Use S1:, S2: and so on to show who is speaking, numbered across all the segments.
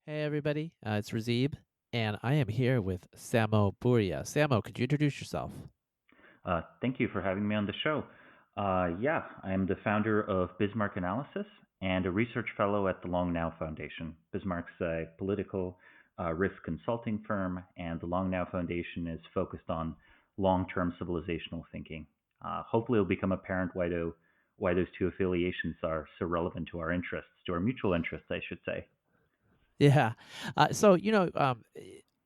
S1: Hey everybody, it's Razib, and I am here with Samo Burja. Samo, could you introduce yourself?
S2: Thank you for having me on the show. Yeah, I'm the founder of Bismarck Analysis and a research fellow at the Long Now Foundation. Bismarck's a political risk consulting firm, and the Long Now Foundation is focused on long-term civilizational thinking. Hopefully, it'll become apparent why those two affiliations are so relevant to our interests, to our mutual interests, I should say.
S1: Yeah. I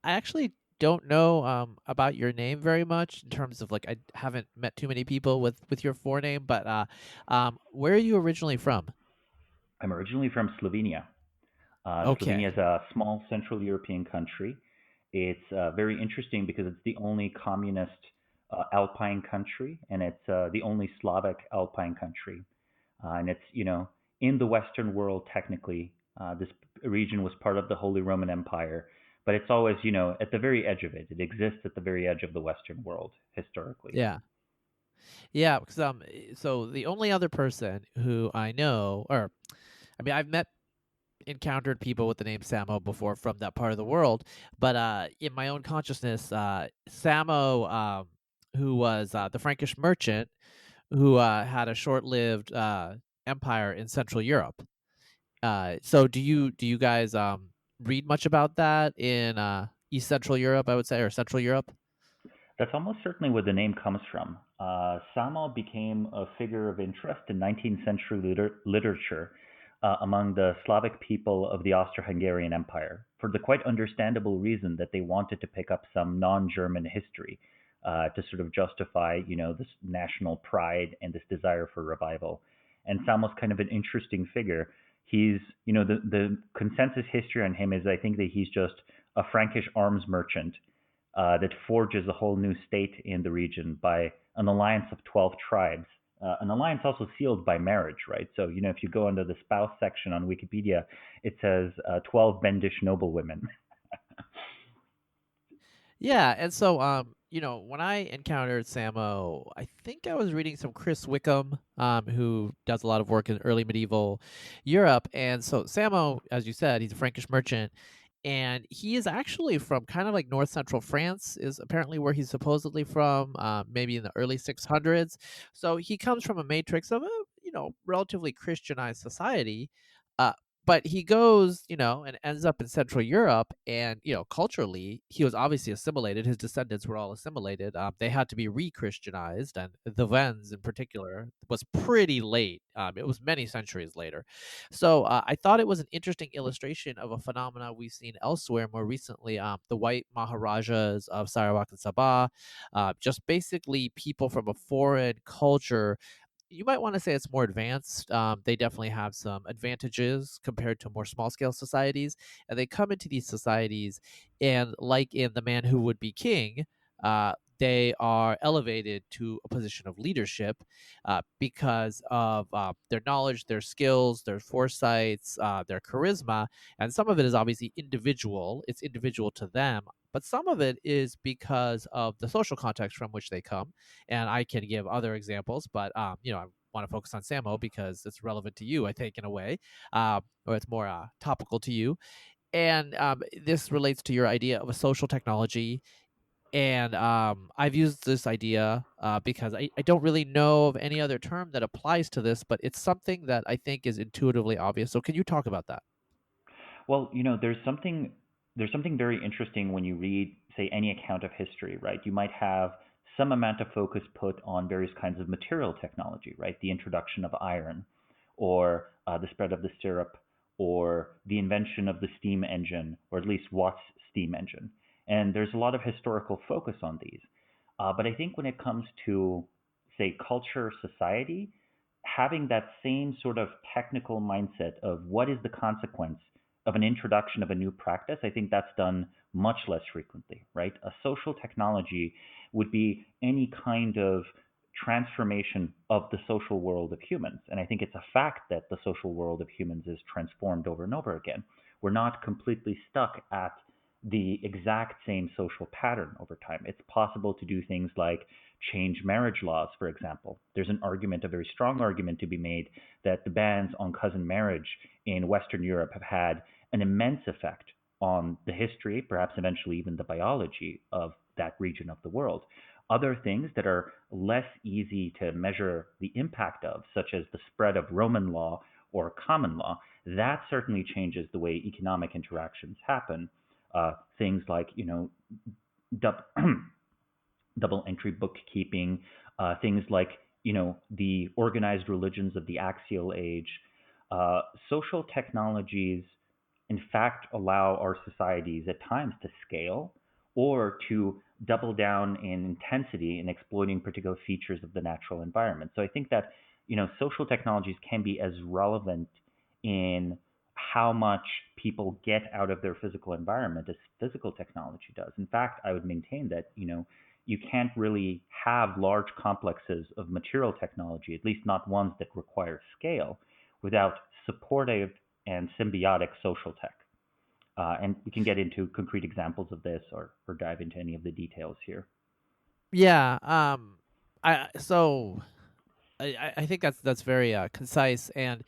S1: actually don't know about your name very much in terms of like I haven't met too many people with your forename, but where are you originally from?
S2: I'm originally from Slovenia. Slovenia
S1: Okay.
S2: is a small Central European country. It's very interesting because it's the only communist Alpine country, and it's the only Slavic Alpine country. And it's, in the Western world, technically, this region was part of the Holy Roman Empire, but it's always, at the very edge of it. It exists at the very edge of the Western world historically.
S1: Yeah. Yeah, because so the only other person who I know, or I mean, I've met encountered people with the name Samo before from that part of the world, but in my own consciousness, Samo, who was the Frankish merchant who had a short-lived empire in Central Europe. So do you guys read much about that in East Central Europe? I would say, or Central Europe.
S2: That's almost certainly where the name comes from. Samo became a figure of interest in 19th century literature among the Slavic people of the Austro-Hungarian Empire for the quite understandable reason that they wanted to pick up some non-German history to sort of justify, this national pride and this desire for revival. And Samo's kind of an interesting figure. He's, the consensus history on him is I think that he's just a Frankish arms merchant that forges a whole new state in the region by an alliance of 12 tribes. An alliance also sealed by marriage, right? So, if you go under the spouse section on Wikipedia, it says 12 Bendish noblewomen.
S1: Yeah, and so when I encountered Samo, I think I was reading some Chris Wickham, who does a lot of work in early medieval Europe, and so Samo, as you said, he's a Frankish merchant, and he is actually from kind of like north central France, is apparently where he's supposedly from, maybe in the early 600s. So he comes from a matrix of a relatively Christianized society. Uh, but he goes, and ends up in Central Europe, and culturally, he was obviously assimilated. His descendants were all assimilated. They had to be re-Christianized, and the Vens, in particular, was pretty late. It was many centuries later. So I thought it was an interesting illustration of a phenomena we've seen elsewhere more recently. The white Maharajas of Sarawak and Sabah, just basically people from a foreign culture. You might want to say it's more advanced. They definitely have some advantages compared to more small scale societies. And they come into these societies, and like in The Man Who Would Be King, they are elevated to a position of leadership because of their knowledge, their skills, their foresights, their charisma. And some of it is obviously individual, it's individual to them. But some of it is because of the social context from which they come, and I can give other examples, but I want to focus on Samo because it's relevant to you, I think, in a way, or it's more topical to you. And this relates to your idea of a social technology. And I've used this idea because I don't really know of any other term that applies to this, but it's something that I think is intuitively obvious. So, can you talk about that?
S2: Well, there's something very interesting when you read, say, any account of history, right? You might have some amount of focus put on various kinds of material technology, right? The introduction of iron, or the spread of the syrup, or the invention of the steam engine, or at least Watt's steam engine. And there's a lot of historical focus on these. But I think when it comes to, say, culture, society, having that same sort of technical mindset of what is the consequence of an introduction of a new practice, I think that's done much less frequently, right? A social technology would be any kind of transformation of the social world of humans. And I think it's a fact that the social world of humans is transformed over and over again. We're not completely stuck at the exact same social pattern over time. It's possible to do things like change marriage laws, for example. There's an argument, a very strong argument to be made, that the bans on cousin marriage in Western Europe have had an immense effect on the history, perhaps eventually even the biology of that region of the world. Other things that are less easy to measure the impact of, such as the spread of Roman law or common law, that certainly changes the way economic interactions happen. Things like, dub- double entry bookkeeping, things like, the organized religions of the axial age. Social technologies, in fact, allow our societies at times to scale or to double down in intensity in exploiting particular features of the natural environment. So I think that, social technologies can be as relevant in how much people get out of their physical environment as physical technology does. In fact, I would maintain that, you can't really have large complexes of material technology, at least not ones that require scale, without supportive and symbiotic social tech. And we can get into concrete examples of this, or dive into any of the details here.
S1: Yeah. I so I think that's very concise, and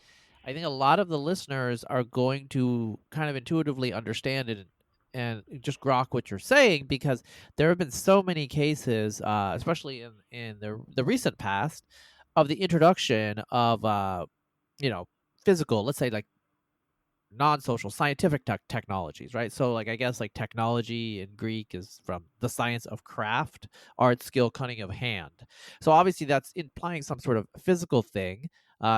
S1: I think a lot of the listeners are going to kind of intuitively understand it and just grok what you're saying, because there have been so many cases, especially in the recent past, of the introduction of you know physical, let's say, like non-social scientific technologies, right? So like, I guess, like, technology in Greek is from the science of craft, art, skill, cunning of hand. So obviously that's implying some sort of physical thing.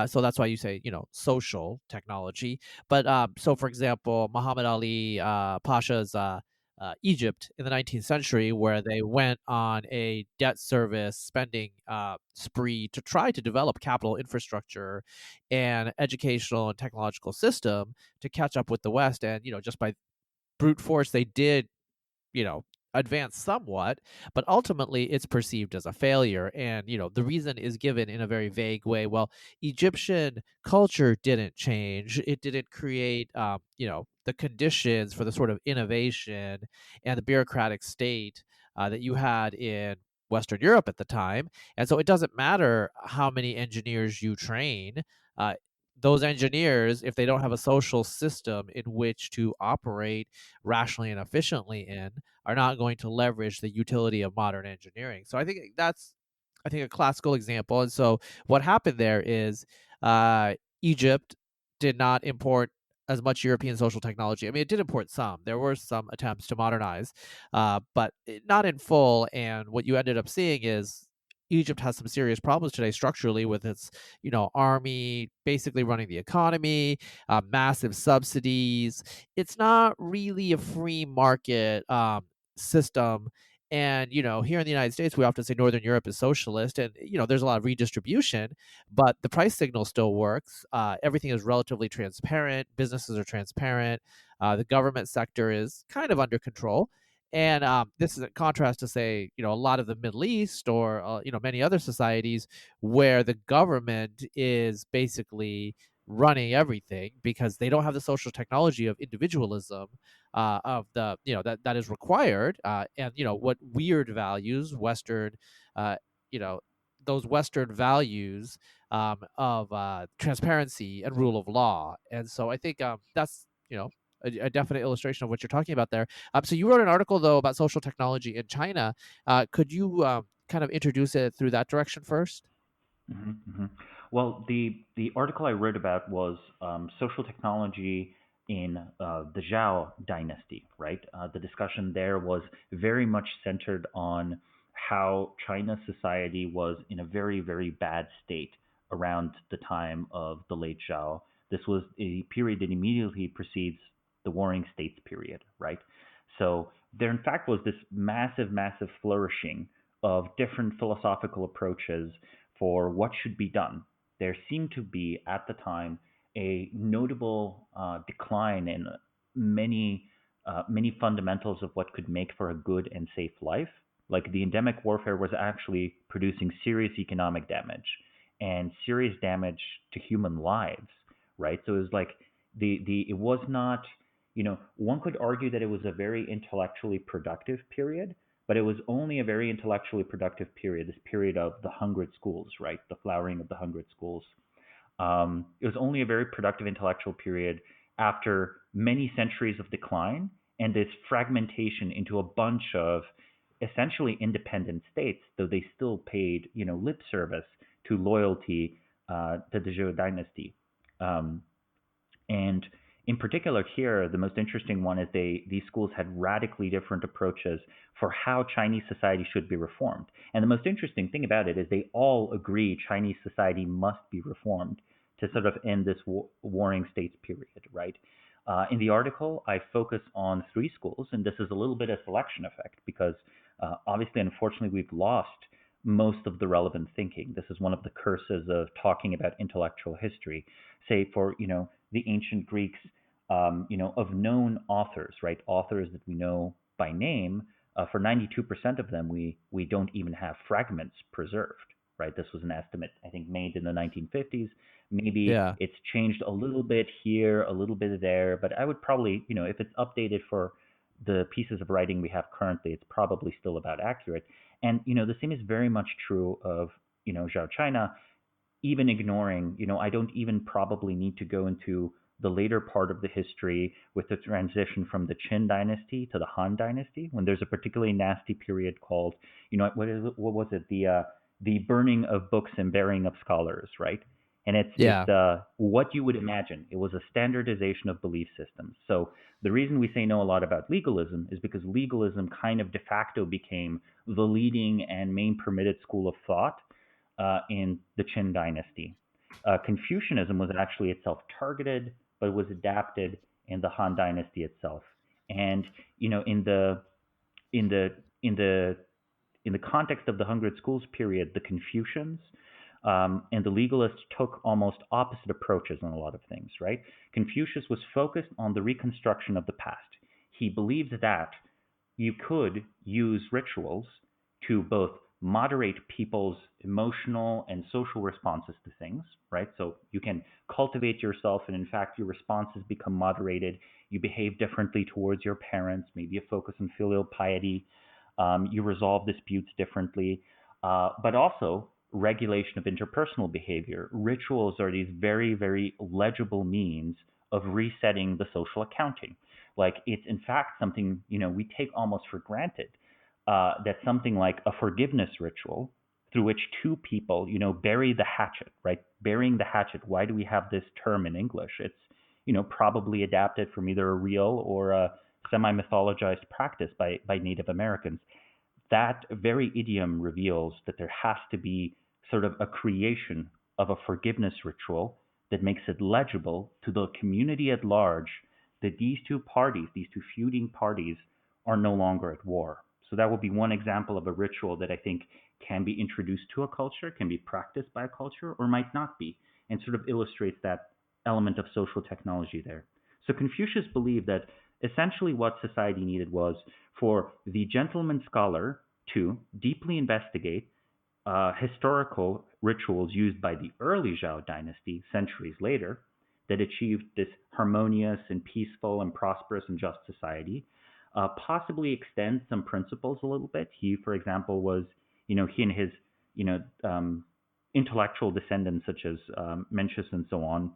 S1: So that's why you say, social technology. But so for example, Muhammad Ali Pasha's Egypt in the 19th century, where they went on a debt service spending spree to try to develop capital infrastructure and educational and technological system to catch up with the West. And, just by brute force, they did, advance somewhat, but ultimately it's perceived as a failure. And, the reason is given in a very vague way. Well, Egyptian culture didn't change. It didn't create, the conditions for the sort of innovation and the bureaucratic state that you had in Western Europe at the time. And so it doesn't matter how many engineers you train. Uh, those engineers, if they don't have a social system in which to operate rationally and efficiently in, are not going to leverage the utility of modern engineering. So I think that's, a classical example. And so what happened there is Egypt did not import as much European social technology. I mean, it did import some. There were some attempts to modernize, but not in full. And what you ended up seeing is Egypt has some serious problems today structurally with its, army basically running the economy, massive subsidies. It's not really a free market system. And, here in the United States, we often say Northern Europe is socialist, and, there's a lot of redistribution, but the price signal still works. Everything is relatively transparent. Businesses are transparent. The government sector is kind of under control. And this is in contrast to, say, a lot of the Middle East or, many other societies where the government is basically running everything because they don't have the social technology of individualism, of the, that is required. And, what weird values, Western, uh, you know, those Western values of transparency and rule of law. And so I think that's, a definite illustration of what you're talking about there. So you wrote an article, though, about social technology in China. Could you kind of introduce it through that direction first?
S2: Hmm. Well, the article I wrote about was social technology in the Zhao dynasty, right? The discussion there was very much centered on how China's society was in a very, very bad state around the time of the late Zhao. This was a period that immediately precedes the Warring States period, right? So there, in fact, was this massive, massive flourishing of different philosophical approaches for what should be done. There seemed to be, at the time, a notable decline in many fundamentals of what could make for a good and safe life. Like the endemic warfare was actually producing serious economic damage and serious damage to human lives, right? So it was like the it was not, one could argue that it was a very intellectually productive period, but it was only a very intellectually productive period, this period of the hundred schools, right? The flowering of the hundred schools. It was only a very productive intellectual period after many centuries of decline and this fragmentation into a bunch of essentially independent states, though they still paid, lip service to loyalty to the Zhou dynasty. Um, and in particular, here, the most interesting one is these schools had radically different approaches for how Chinese society should be reformed. And the most interesting thing about it is they all agree Chinese society must be reformed to sort of end this warring states period, right? In the article, I focus on three schools, and this is a little bit of selection effect because obviously, unfortunately, we've lost most of the relevant thinking. This is one of the curses of talking about intellectual history. Say for the ancient Greeks, of known authors, right? Authors that we know by name. For 92% of them, we don't even have fragments preserved, right? This was an estimate I think made in the 1950s. Maybe
S1: Yeah.
S2: it's changed a little bit here, a little bit there, but I would probably, if it's updated for the pieces of writing we have currently, it's probably still about accurate. And the same is very much true of Zhao China, even ignoring, I don't even probably need to go into the later part of the history with the transition from the Qin dynasty to the Han dynasty, when there's a particularly nasty period called, what was it, the burning of books and burying of scholars, right? And it's
S1: Yeah.
S2: what you would imagine. It was a standardization of belief systems. So the reason we say no a lot about legalism is because legalism kind of de facto became the leading and main permitted school of thought in the Qin dynasty. Confucianism was actually itself targeted, but it was adapted in the Han dynasty itself. And in the in the in the in the context of the Hundred Schools period, the Confucians and the legalists took almost opposite approaches on a lot of things. Right? Confucius was focused on the reconstruction of the past. He believed that you could use rituals to both moderate people's emotional and social responses to things, right? So you can cultivate yourself, and in fact, your responses become moderated. You behave differently towards your parents, maybe a focus on filial piety. You resolve disputes differently, but also regulation of interpersonal behavior. Rituals are these very, very legible means of resetting the social accounting. Like it's in fact something we take almost for granted. That something like a forgiveness ritual through which two people bury the hatchet, right? Burying the hatchet. Why do we have this term in English? It's probably adapted from either a real or a semi-mythologized practice by Native Americans. That very idiom reveals that there has to be sort of a creation of a forgiveness ritual that makes it legible to the community at large that these two parties, these two feuding parties, are no longer at war. So that would be one example of a ritual that I think can be introduced to a culture, can be practiced by a culture, or might not be, and sort of illustrates that element of social technology there. So Confucius believed that essentially what society needed was for the gentleman scholar to deeply investigate historical rituals used by the early Zhao dynasty centuries later that achieved this harmonious and peaceful and prosperous and just society, possibly extend some principles a little bit. He, for example, was, he and his, you know, um, intellectual descendants such as Mencius and so on,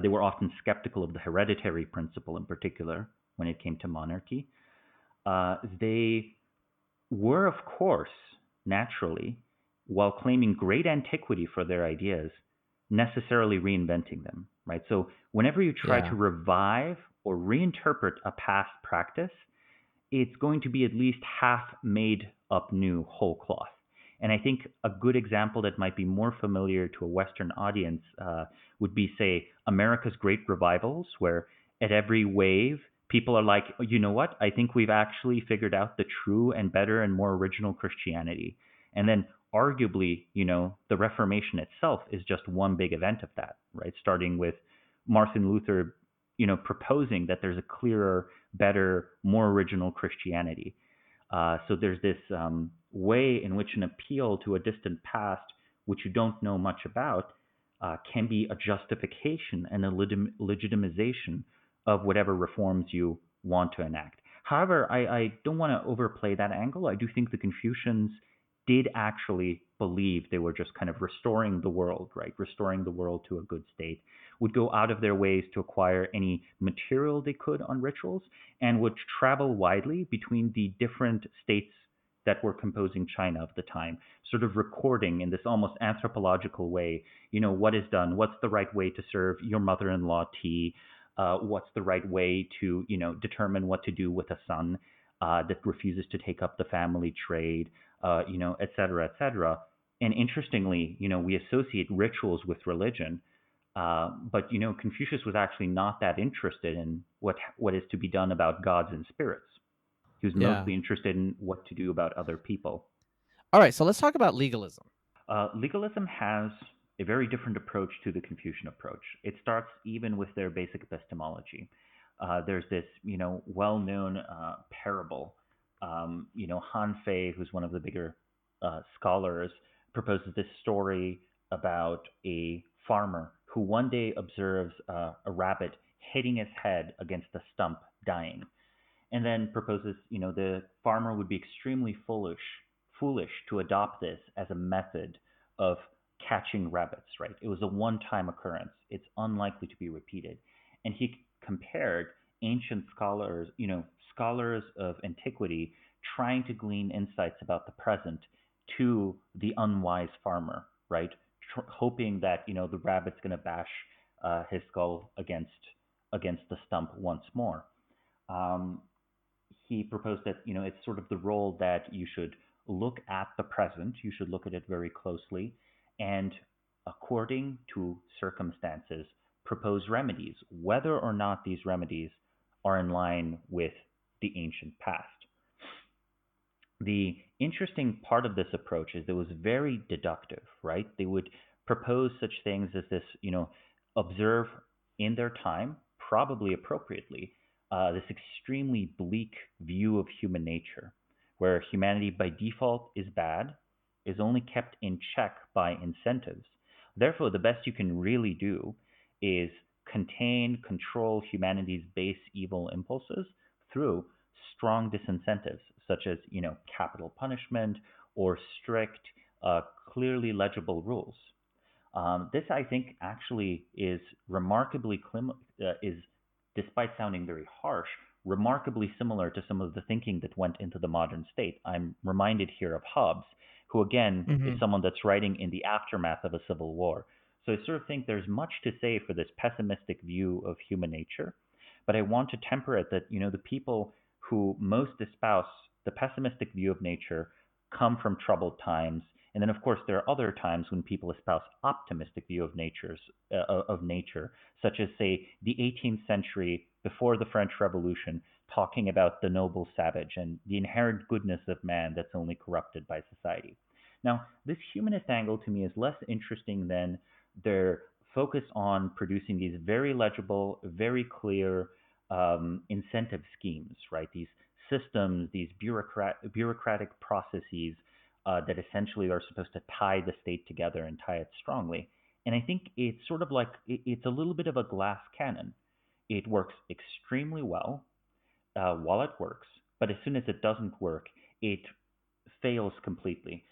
S2: they were often skeptical of the hereditary principle in particular when it came to monarchy. They were, of course, naturally, while claiming great antiquity for their ideas, necessarily reinventing them, right? So whenever you try
S1: Yeah.
S2: to revive or reinterpret a past practice, it's going to be at least half made up new whole cloth. And I think a good example that might be more familiar to a Western audience would be, say, America's Great Revivals, where at every wave, people are like, "Oh, you know what? I think we've actually figured out the true and better and more original Christianity." And then, arguably, the Reformation itself is just one big event of that, right? Starting with Martin Luther, proposing that there's a clearer, better, more original Christianity. So there's this way in which an appeal to a distant past, which you don't know much about, can be a justification and a legitimization of whatever reforms you want to enact. However, I don't want to overplay that angle. I do think the Confucians did actually believe they were just kind of restoring the world, right? Restoring the world to a good state, would go out of their ways to acquire any material they could on rituals, and would travel widely between the different states that were composing China of the time, sort of recording in this almost anthropological way, what is done, what's the right way to serve your mother-in-law tea, what's the right way to, determine what to do with a son that refuses to take up the family trade, et cetera, et cetera. And interestingly, we associate rituals with religion, but Confucius was actually not that interested in what is to be done about gods and spirits. He was
S1: Yeah.
S2: mostly interested in what to do about other people.
S1: All right, so let's talk about legalism.
S2: Legalism has a very different approach to the Confucian approach. It starts even with their basic epistemology. There's this, well-known parable. Han Fei, who's one of the bigger scholars, proposes this story about a farmer who one day observes a rabbit hitting his head against a stump, dying, and then proposes, the farmer would be extremely foolish to adopt this as a method of catching rabbits, right? It was a one-time occurrence. It's unlikely to be repeated. And he compared ancient scholars, scholars of antiquity trying to glean insights about the present to the unwise farmer, right? Hoping that, the rabbit's going to bash his skull against the stump once more. Um, he proposed that it's sort of the role that you should look at the present, you should look at it very closely, and according to circumstances, propose remedies, whether or not these remedies are in line with the ancient past. The interesting part of this approach is that it was very deductive, right? They would propose such things as this, observe in their time, probably appropriately, this extremely bleak view of human nature, where humanity by default is bad, is only kept in check by incentives. Therefore, the best you can really do is contain, control humanity's base evil impulses through strong disincentives, such as capital punishment or strict, clearly legible rules. This, I think, actually is is, despite sounding very harsh, remarkably similar to some of the thinking that went into the modern state. I'm reminded here of Hobbes, who again is
S1: Hmm.
S2: someone that's writing in the aftermath of a civil war. So I sort of think there's much to say for this pessimistic view of human nature, but I want to temper it that the people who most espouse the pessimistic view of nature come from troubled times, and then of course there are other times when people espouse optimistic view of nature, such as say the 18th century before the French Revolution, talking about the noble savage and the inherent goodness of man that's only corrupted by society. Now, this humanist angle to me is less interesting than their focus on producing these very legible, very clear incentive schemes, right? These systems, these bureaucratic processes that essentially are supposed to tie the state together and tie it strongly. And I think it's sort of like it's a little bit of a glass cannon. It works extremely well while it works, but as soon as it doesn't work, it fails completely.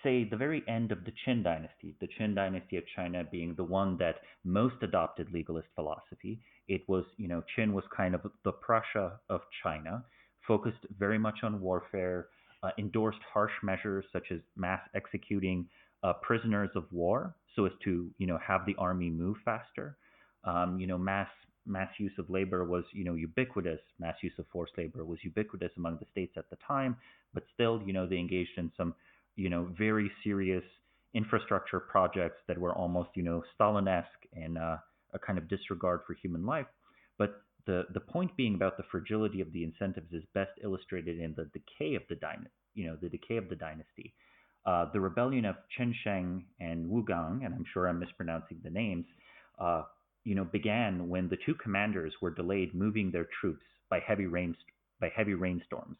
S2: Say the very end of the Qin dynasty of China being the one that most adopted legalist philosophy. It was, Qin was kind of the Prussia of China, focused very much on warfare, endorsed harsh measures such as mass executing prisoners of war so as to, have the army move faster. Mass use of labor was, ubiquitous. Mass use of forced labor was ubiquitous among the states at the time, but still, they engaged in some very serious infrastructure projects that were almost, Stalin-esque and a kind of disregard for human life. But the point being about the fragility of the incentives is best illustrated in the decay of the decay of the dynasty. The rebellion of Chen Sheng and Wu Gang, and I'm sure I'm mispronouncing the names, uh, began when the two commanders were delayed moving their troops by heavy rainstorms.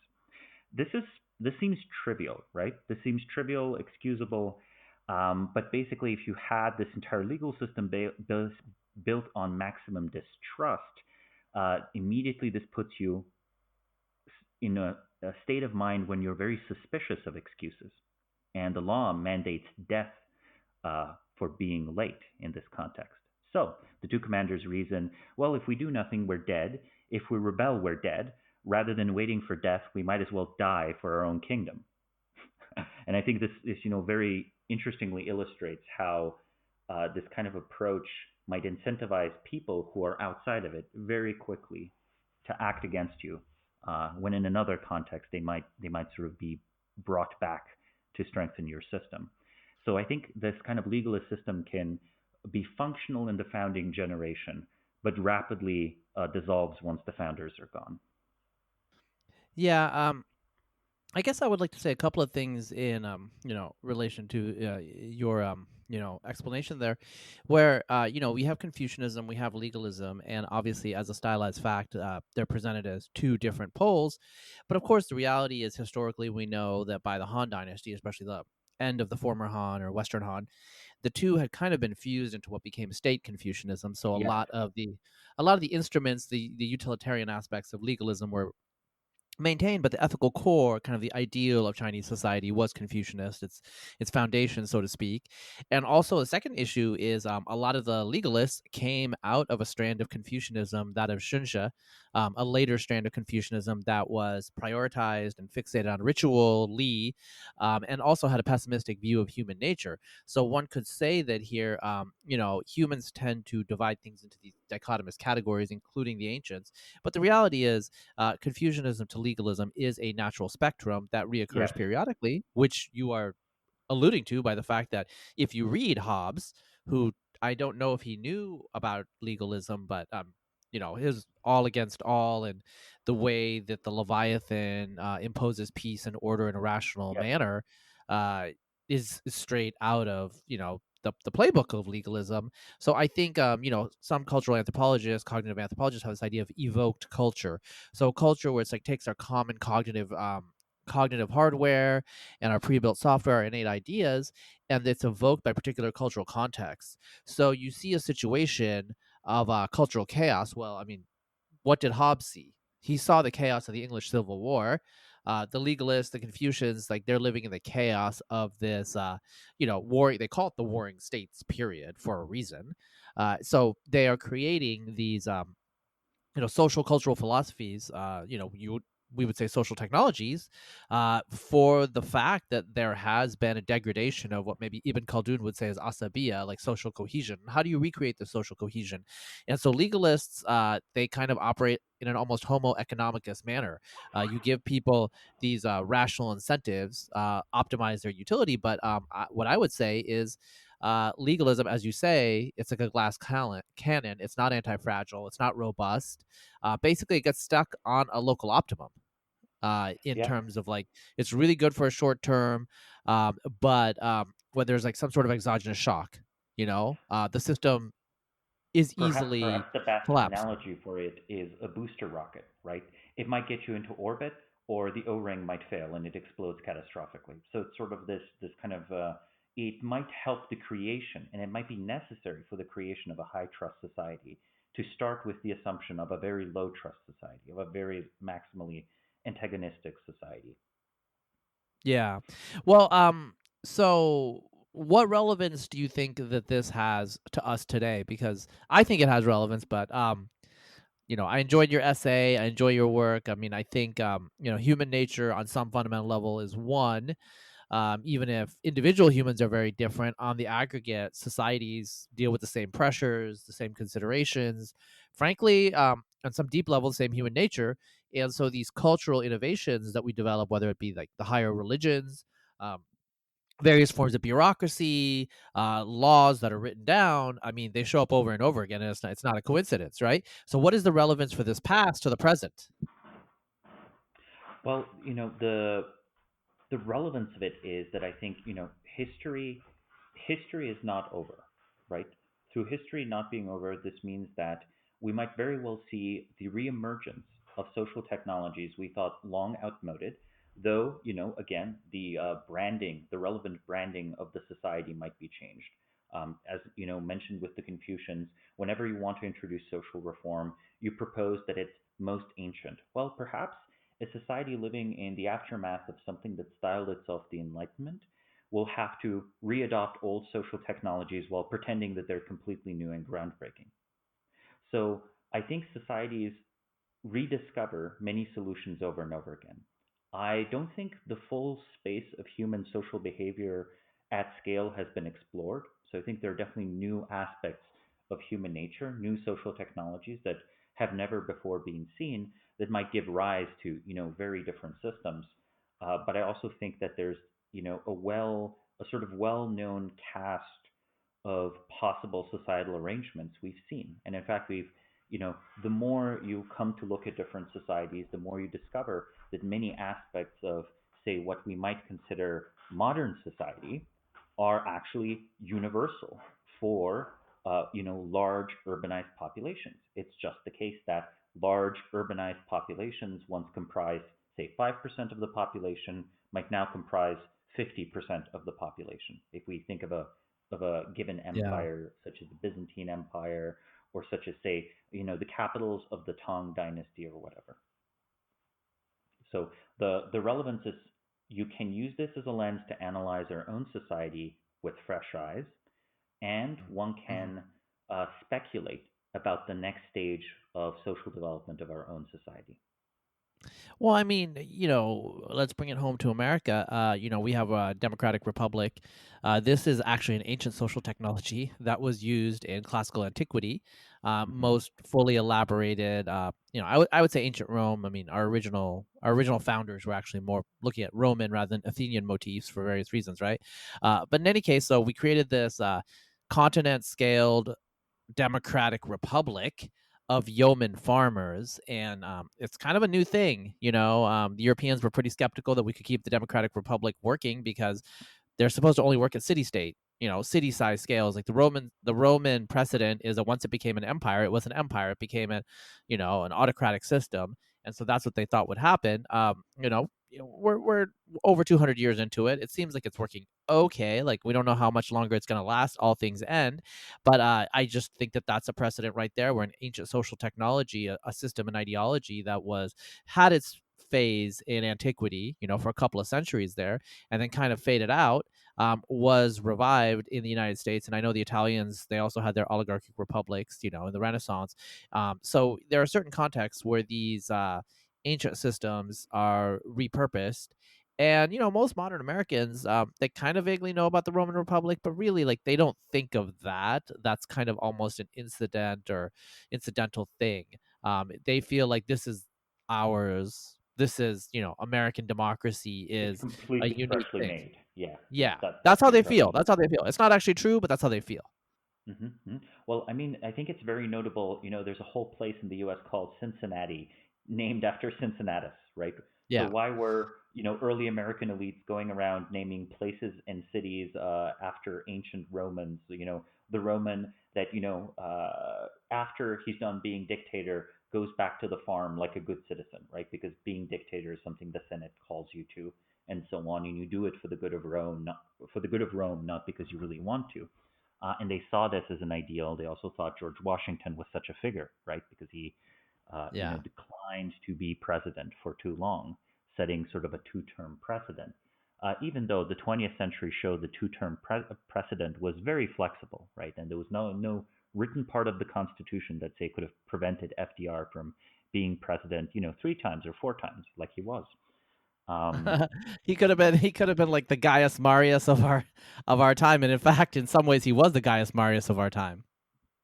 S2: This is this seems trivial, right? This seems trivial, excusable, but basically, if you had this entire legal system built on maximum distrust, immediately this puts you in a state of mind when you're very suspicious of excuses. and the law mandates death for being late in this context. So the two commanders reason, well, if we do nothing, we're dead. If we rebel, we're dead. Rather than waiting for death, we might as well die for our own kingdom. And I think this very interestingly illustrates how this kind of approach might incentivize people who are outside of it very quickly to act against you, when in another context they might sort of be brought back to strengthen your system. So I think this kind of legalist system can be functional in the founding generation, but rapidly dissolves once the founders are gone.
S1: Yeah, I guess I would like to say a couple of things in relation to your explanation there, where we have Confucianism, we have legalism, and obviously as a stylized fact, they're presented as two different poles. But of course, the reality is historically we know that by the Han Dynasty, especially the end of the former Han or Western Han, the two had kind of been fused into what became state Confucianism. So
S2: Yes.
S1: a lot of the instruments, the utilitarian aspects of legalism were maintained, but the ethical core, kind of the ideal of Chinese society, was Confucianist. Its foundation, so to speak. And also, the second issue is a lot of the legalists came out of a strand of Confucianism, that of Xunshe, a later strand of Confucianism that was prioritized and fixated on ritual, li, and also had a pessimistic view of human nature. So one could say that here, humans tend to divide things into these dichotomous categories, including the ancients. But the reality is, Confucianism to legalism is a natural spectrum that
S2: Yes.
S1: reoccurs periodically, which you are alluding to by the fact that if you read Hobbes, who I don't know if he knew about legalism, but his all against all and the way that the Leviathan imposes peace and order in a rational
S2: Yes.
S1: manner uh, is straight out of the playbook of legalism. So I think some cultural anthropologists, cognitive anthropologists have this idea of evoked culture. So culture where it's like takes our common cognitive hardware and our pre-built software, our innate ideas, and it's evoked by particular cultural contexts. So you see a situation of cultural chaos. Well, I mean, what did Hobbes see? He saw the chaos of the English Civil War. The legalists, the Confucians, like they're living in the chaos of this, war. They call it the Warring States period for a reason. So they are creating these social cultural philosophies, we would say social technologies, for the fact that there has been a degradation of what maybe Ibn Khaldun would say is asabiya, like social cohesion. How do you recreate the social cohesion? And so legalists, they kind of operate in an almost homo economicus manner. You give people these rational incentives, optimize their utility, but what I would say is legalism, as you say, it's like a glass cannon. It's not anti-fragile. It's not robust. Basically, it gets stuck on a local optimum. In
S2: Yeah.
S1: terms of like, it's really good for a short term, but when there's like some sort of exogenous shock, the system is
S2: Perhaps
S1: easily
S2: the best
S1: collapsed.
S2: analogy for it is a booster rocket, right? It might get you into orbit, or the O-ring might fail and it explodes catastrophically. So it's sort of this kind of it might help the creation, and it might be necessary for the creation of a high trust society to start with the assumption of a very low trust society, of a very maximally antagonistic society.
S1: Yeah. Well, so what relevance do you think that this has to us today? Because I think it has relevance, but I enjoyed your essay. I enjoy your work. I mean, I think human nature on some fundamental level is one. Even if individual humans are very different, on the aggregate, societies deal with the same pressures, the same considerations. Frankly, on some deep level, the same human nature. And so these cultural innovations that we develop, whether it be like the higher religions, um, various forms of bureaucracy, laws that are written down. I mean, they show up over and over again, and it's not a coincidence, right? So, what is the relevance for this past to the present?
S2: Well, the relevance of it is that I think history is not over, right? Through history not being over, this means that we might very well see the reemergence of social technologies we thought long outmoded, though again the relevant branding of the society might be changed. As mentioned with the Confucians, whenever you want to introduce social reform, you propose that it's most ancient. Well, perhaps a society living in the aftermath of something that styled itself the Enlightenment will have to readopt old social technologies while pretending that they're completely new and groundbreaking. So I think societies rediscover many solutions over and over again. I don't think the full space of human social behavior at scale has been explored. So I think there are definitely new aspects of human nature, new social technologies that have never before been seen that might give rise to very different systems. But I also think that there's a sort of well-known cast of possible societal arrangements we've seen, and in fact the more you come to look at different societies, the more you discover that many aspects of, say, what we might consider modern society are actually universal for, large urbanized populations. It's just the case that large urbanized populations once comprised, say, 5% of the population, might now comprise 50% of the population. If we think of a given
S1: Yeah.
S2: empire, such as the Byzantine Empire, or such as, say, the capitals of the Tang Dynasty or whatever. So the relevance is you can use this as a lens to analyze our own society with fresh eyes, and one
S1: Mhm.
S2: can speculate about the next stage of social development of our own society.
S1: Well, I mean, let's bring it home to America. We have a democratic republic. This is actually an ancient social technology that was used in classical antiquity,
S2: Hmm.
S1: most fully elaborated. I would say ancient Rome. I mean, our original founders were actually more looking at Roman rather than Athenian motifs for various reasons, right? But in any case, so we created this continent scaled democratic republic of yeoman farmers, and it's kind of a new thing. The Europeans were pretty skeptical that we could keep the democratic republic working because they're supposed to only work at city state, city size scales. Like the Roman precedent is that once it became an empire, it was an empire. It became an autocratic system, and so that's what they thought would happen. We're over 200 years into it. It seems like it's working okay. Like we don't know how much longer it's going to last. All things end, but I just think that that's a precedent right there. Where an ancient social technology, a system and ideology that was had its phase in antiquity, for a couple of centuries there, and then kind of faded out, was revived in the United States. And I know the Italians, they also had their oligarchic republics, in the Renaissance. So there are certain contexts where these ancient systems are repurposed. And most modern Americans, they kind of vaguely know about the Roman Republic, but really, like, they don't think of that. That's kind of almost an incident or incidental thing. They feel like this is ours. This is, American democracy
S2: It's
S1: is a
S2: completely
S1: unique
S2: freshly
S1: thing.
S2: made. Yeah,
S1: Yeah,
S2: that's
S1: that's how
S2: the
S1: they feel.
S2: impression.
S1: That's how they feel. It's not actually true, but that's how they feel.
S2: Hmm. Well, I mean, I think it's very notable. There's a whole place in the U.S. called Cincinnati, named after Cincinnatus, right? So
S1: Yeah.
S2: why were early American elites going around naming places and cities after ancient Romans? The Roman that after he's done being dictator goes back to the farm like a good citizen, right? Because being dictator is something the Senate calls you to, and so on, and you do it for the good of Rome, not for the good of Rome, not because you really want to. And they saw this as an ideal. They also thought George Washington was such a figure, right? Because he,
S1: Yeah.
S2: declined to be president for too long, setting sort of a two-term precedent. Even though the 20th century showed the two-term precedent was very flexible, right? And there was no written part of the Constitution that, say, could have prevented FDR from being president, three times or four times, like he was. Um,
S1: He could have been like the Gaius Marius of our time, and in fact, in some ways, he was the Gaius Marius of our time.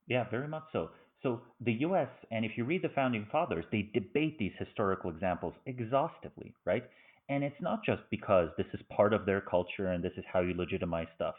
S2: Yeah, very much so. So the US, and if you read the founding fathers, they debate these historical examples exhaustively, right? And it's not just because this is part of their culture and this is how you legitimize stuff.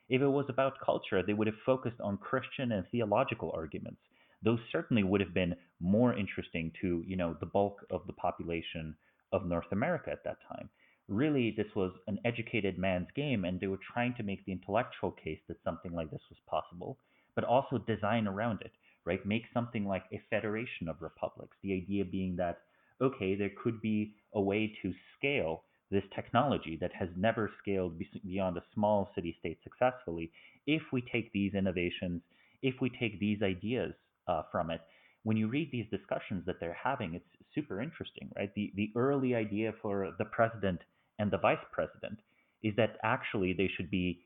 S2: If it was about culture, they would have focused on Christian and theological arguments. Those certainly would have been more interesting to, the bulk of the population of North America at that time. Really, this was an educated man's game, and they were trying to make the intellectual case that something like this was possible, but also design around it, right? Make something like a federation of republics. The idea being that, okay, there could be a way to scale this technology that has never scaled beyond a small city state successfully if we take these innovations, if we take these ideas from it. When you read these discussions that they're having, it's super interesting, right? The early idea for the president and the vice president is that actually they should be,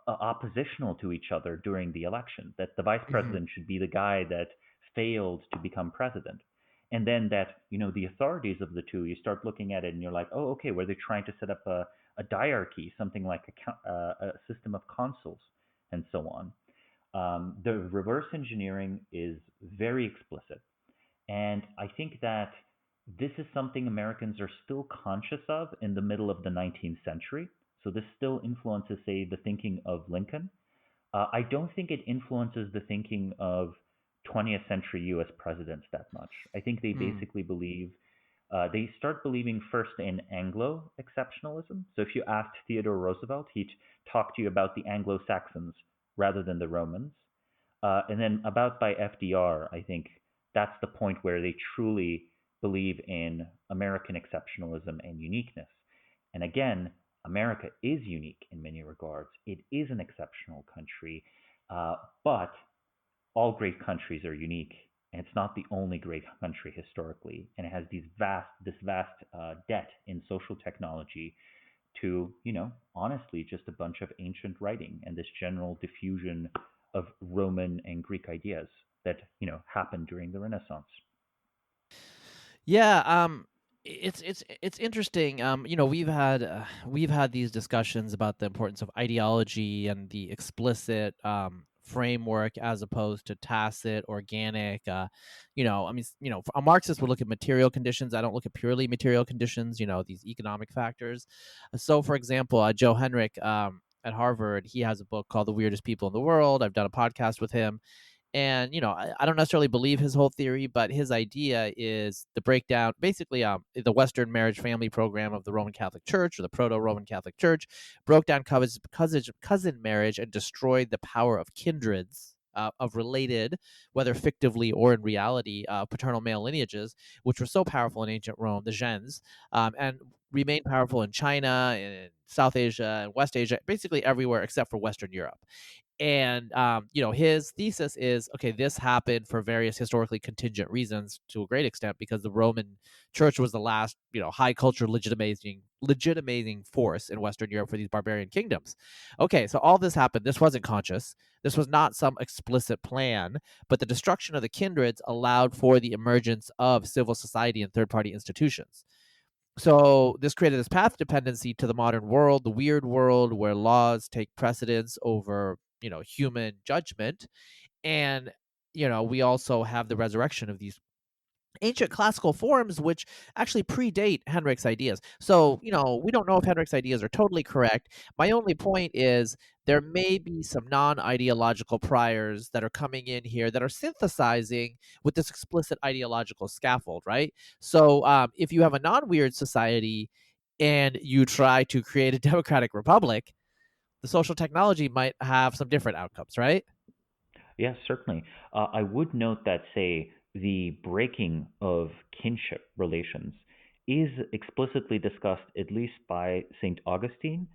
S2: oppositional to each other during the election, that the vice
S1: Hmm.
S2: president should be the guy that failed to become president. And then that, the authorities of the two, you start looking at it and you're like, oh, okay, were they trying to set up a diarchy, something like a system of consuls and so on? The reverse engineering is very explicit. And I think that this is something Americans are still conscious of in the middle of the 19th century. So this still influences, say, the thinking of Lincoln. I don't think it influences the thinking of 20th century US presidents that much. I think they
S1: Mm.
S2: basically believe, they start believing first in Anglo exceptionalism. So if you asked Theodore Roosevelt, he'd talk to you about the Anglo Saxons rather than the Romans. And then about by FDR, I think that's the point where they truly believe in American exceptionalism and uniqueness. And again, America is unique in many regards. It is an exceptional country, but all great countries are unique, and it's not the only great country historically. And it has this vast debt in social technology to, honestly, just a bunch of ancient writing and this general diffusion of Roman and Greek ideas that, happened during the Renaissance.
S1: Yeah, it's interesting. We've had these discussions about the importance of ideology and the explicit framework as opposed to tacit, organic. A Marxist would look at material conditions. I don't look at purely material conditions. These economic factors. So, for example, Joe Henrich at Harvard, he has a book called "The Weirdest People in the World." I've done a podcast with him, and I don't necessarily believe his whole theory, but his idea is the breakdown, basically, the Western marriage family program of the Roman Catholic Church, or the proto-Roman Catholic Church, broke down cousin marriage and destroyed the power of kindreds, of related, whether fictively or in reality, paternal male lineages, which were so powerful in ancient Rome, the gens, and remained powerful in China, in South Asia, and West Asia, basically everywhere except for Western Europe. And his thesis is, okay, this happened for various historically contingent reasons to a great extent, because the Roman Church was the last, high culture legitimating force in Western Europe for these barbarian kingdoms. Okay, so all this happened. This wasn't conscious. This was not some explicit plan, but the destruction of the kindreds allowed for the emergence of civil society and third party institutions. So this created this path dependency to the modern world, the weird world where laws take precedence over, human judgment. And, we also have the resurrection of these ancient classical forms, which actually predate Henrich's ideas. So, we don't know if Henrich's ideas are totally correct. My only point is there may be some non ideological priors that are coming in here that are synthesizing with this explicit ideological scaffold, right? So, if you have a non weird society and you try to create a democratic republic, the social technology might have some different outcomes, right?
S2: Yes, certainly. I would note that, say, the breaking of kinship relations is explicitly discussed at least by St. Augustine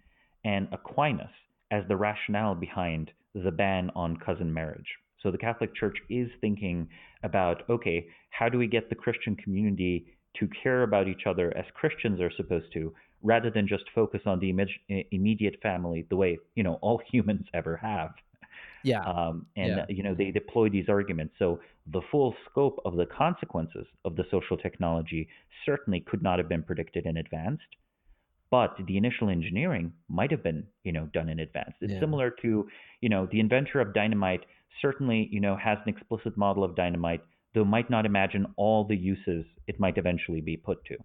S2: and Aquinas as the rationale behind the ban on cousin marriage. So the Catholic Church is thinking about, okay, how do we get the Christian community to care about each other as Christians are supposed to, rather than just focus on the immediate family the way, all humans ever have.
S1: Yeah.
S2: And
S1: Yeah.
S2: they deploy these arguments. So the full scope of the consequences of the social technology certainly could not have been predicted in advance, but the initial engineering might have been, done in advance. It's
S1: Yeah.
S2: similar to, the inventor of dynamite certainly, has an explicit model of dynamite, though might not imagine all the uses it might eventually be put to.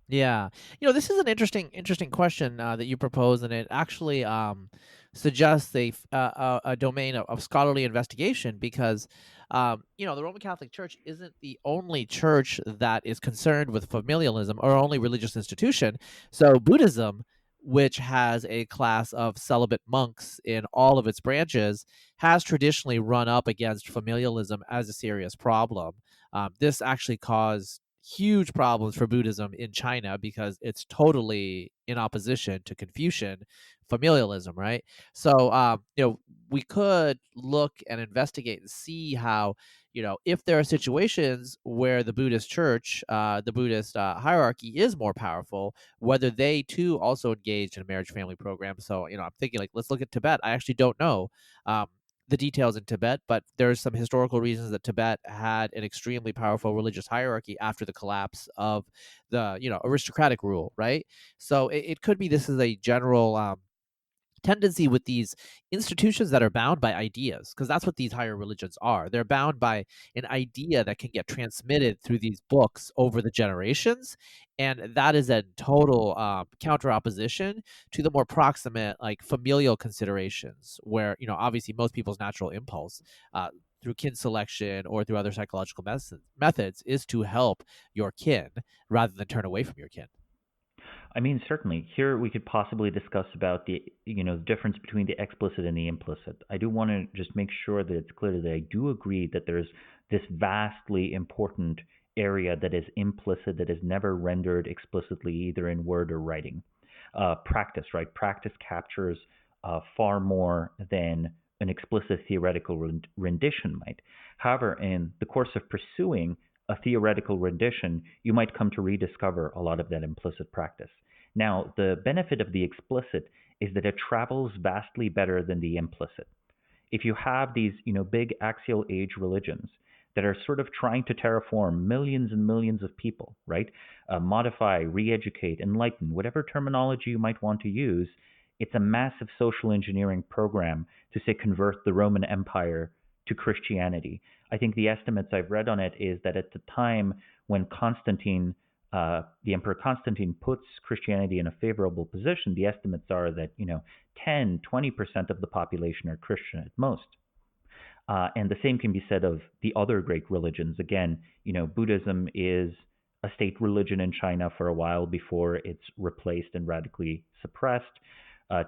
S1: Yeah. This is an interesting question that you propose, and it actually suggests a domain of scholarly investigation, because the Roman Catholic Church isn't the only church that is concerned with familialism, or only religious institution. So Buddhism, which has a class of celibate monks in all of its branches, has traditionally run up against familialism as a serious problem. This actually caused huge problems for Buddhism in China, because it's totally in opposition to Confucian familialism, right? So, we could look and investigate and see how, if there are situations where the Buddhist church, the Buddhist hierarchy is more powerful, whether they too also engaged in a marriage family program. So, I'm thinking like, let's look at Tibet. I actually don't know um, the details in Tibet, but there's some historical reasons that Tibet had an extremely powerful religious hierarchy after the collapse of the, aristocratic rule, right? So it could be this is a general tendency with these institutions that are bound by ideas, because that's what these higher religions are. They're bound by an idea that can get transmitted through these books over the generations, and that is a total counter opposition to the more proximate, like familial considerations, where obviously most people's natural impulse through kin selection or through other psychological methods is to help your kin rather than turn away from your kin.
S2: I mean, certainly. Here we could possibly discuss about the difference between the explicit and the implicit. I do want to just make sure that it's clear that I do agree that there's this vastly important area that is implicit, that is never rendered explicitly either in word or writing. Practice, right? Practice captures far more than an explicit theoretical rendition might. However, in the course of pursuing a theoretical rendition, you might come to rediscover a lot of that implicit practice. Now, the benefit of the explicit is that it travels vastly better than the implicit. If you have these, big axial age religions that are sort of trying to terraform millions and millions of people, right? Modify, re-educate, enlighten, whatever terminology you might want to use, it's a massive social engineering program to say convert the Roman Empire to Christianity. I think the estimates I've read on it is that at the time when Constantine, the Emperor Constantine, puts Christianity in a favorable position, the estimates are that 10, 20% of the population are Christian at most. And the same can be said of the other great religions. Again, Buddhism is a state religion in China for a while before it's replaced and radically suppressed.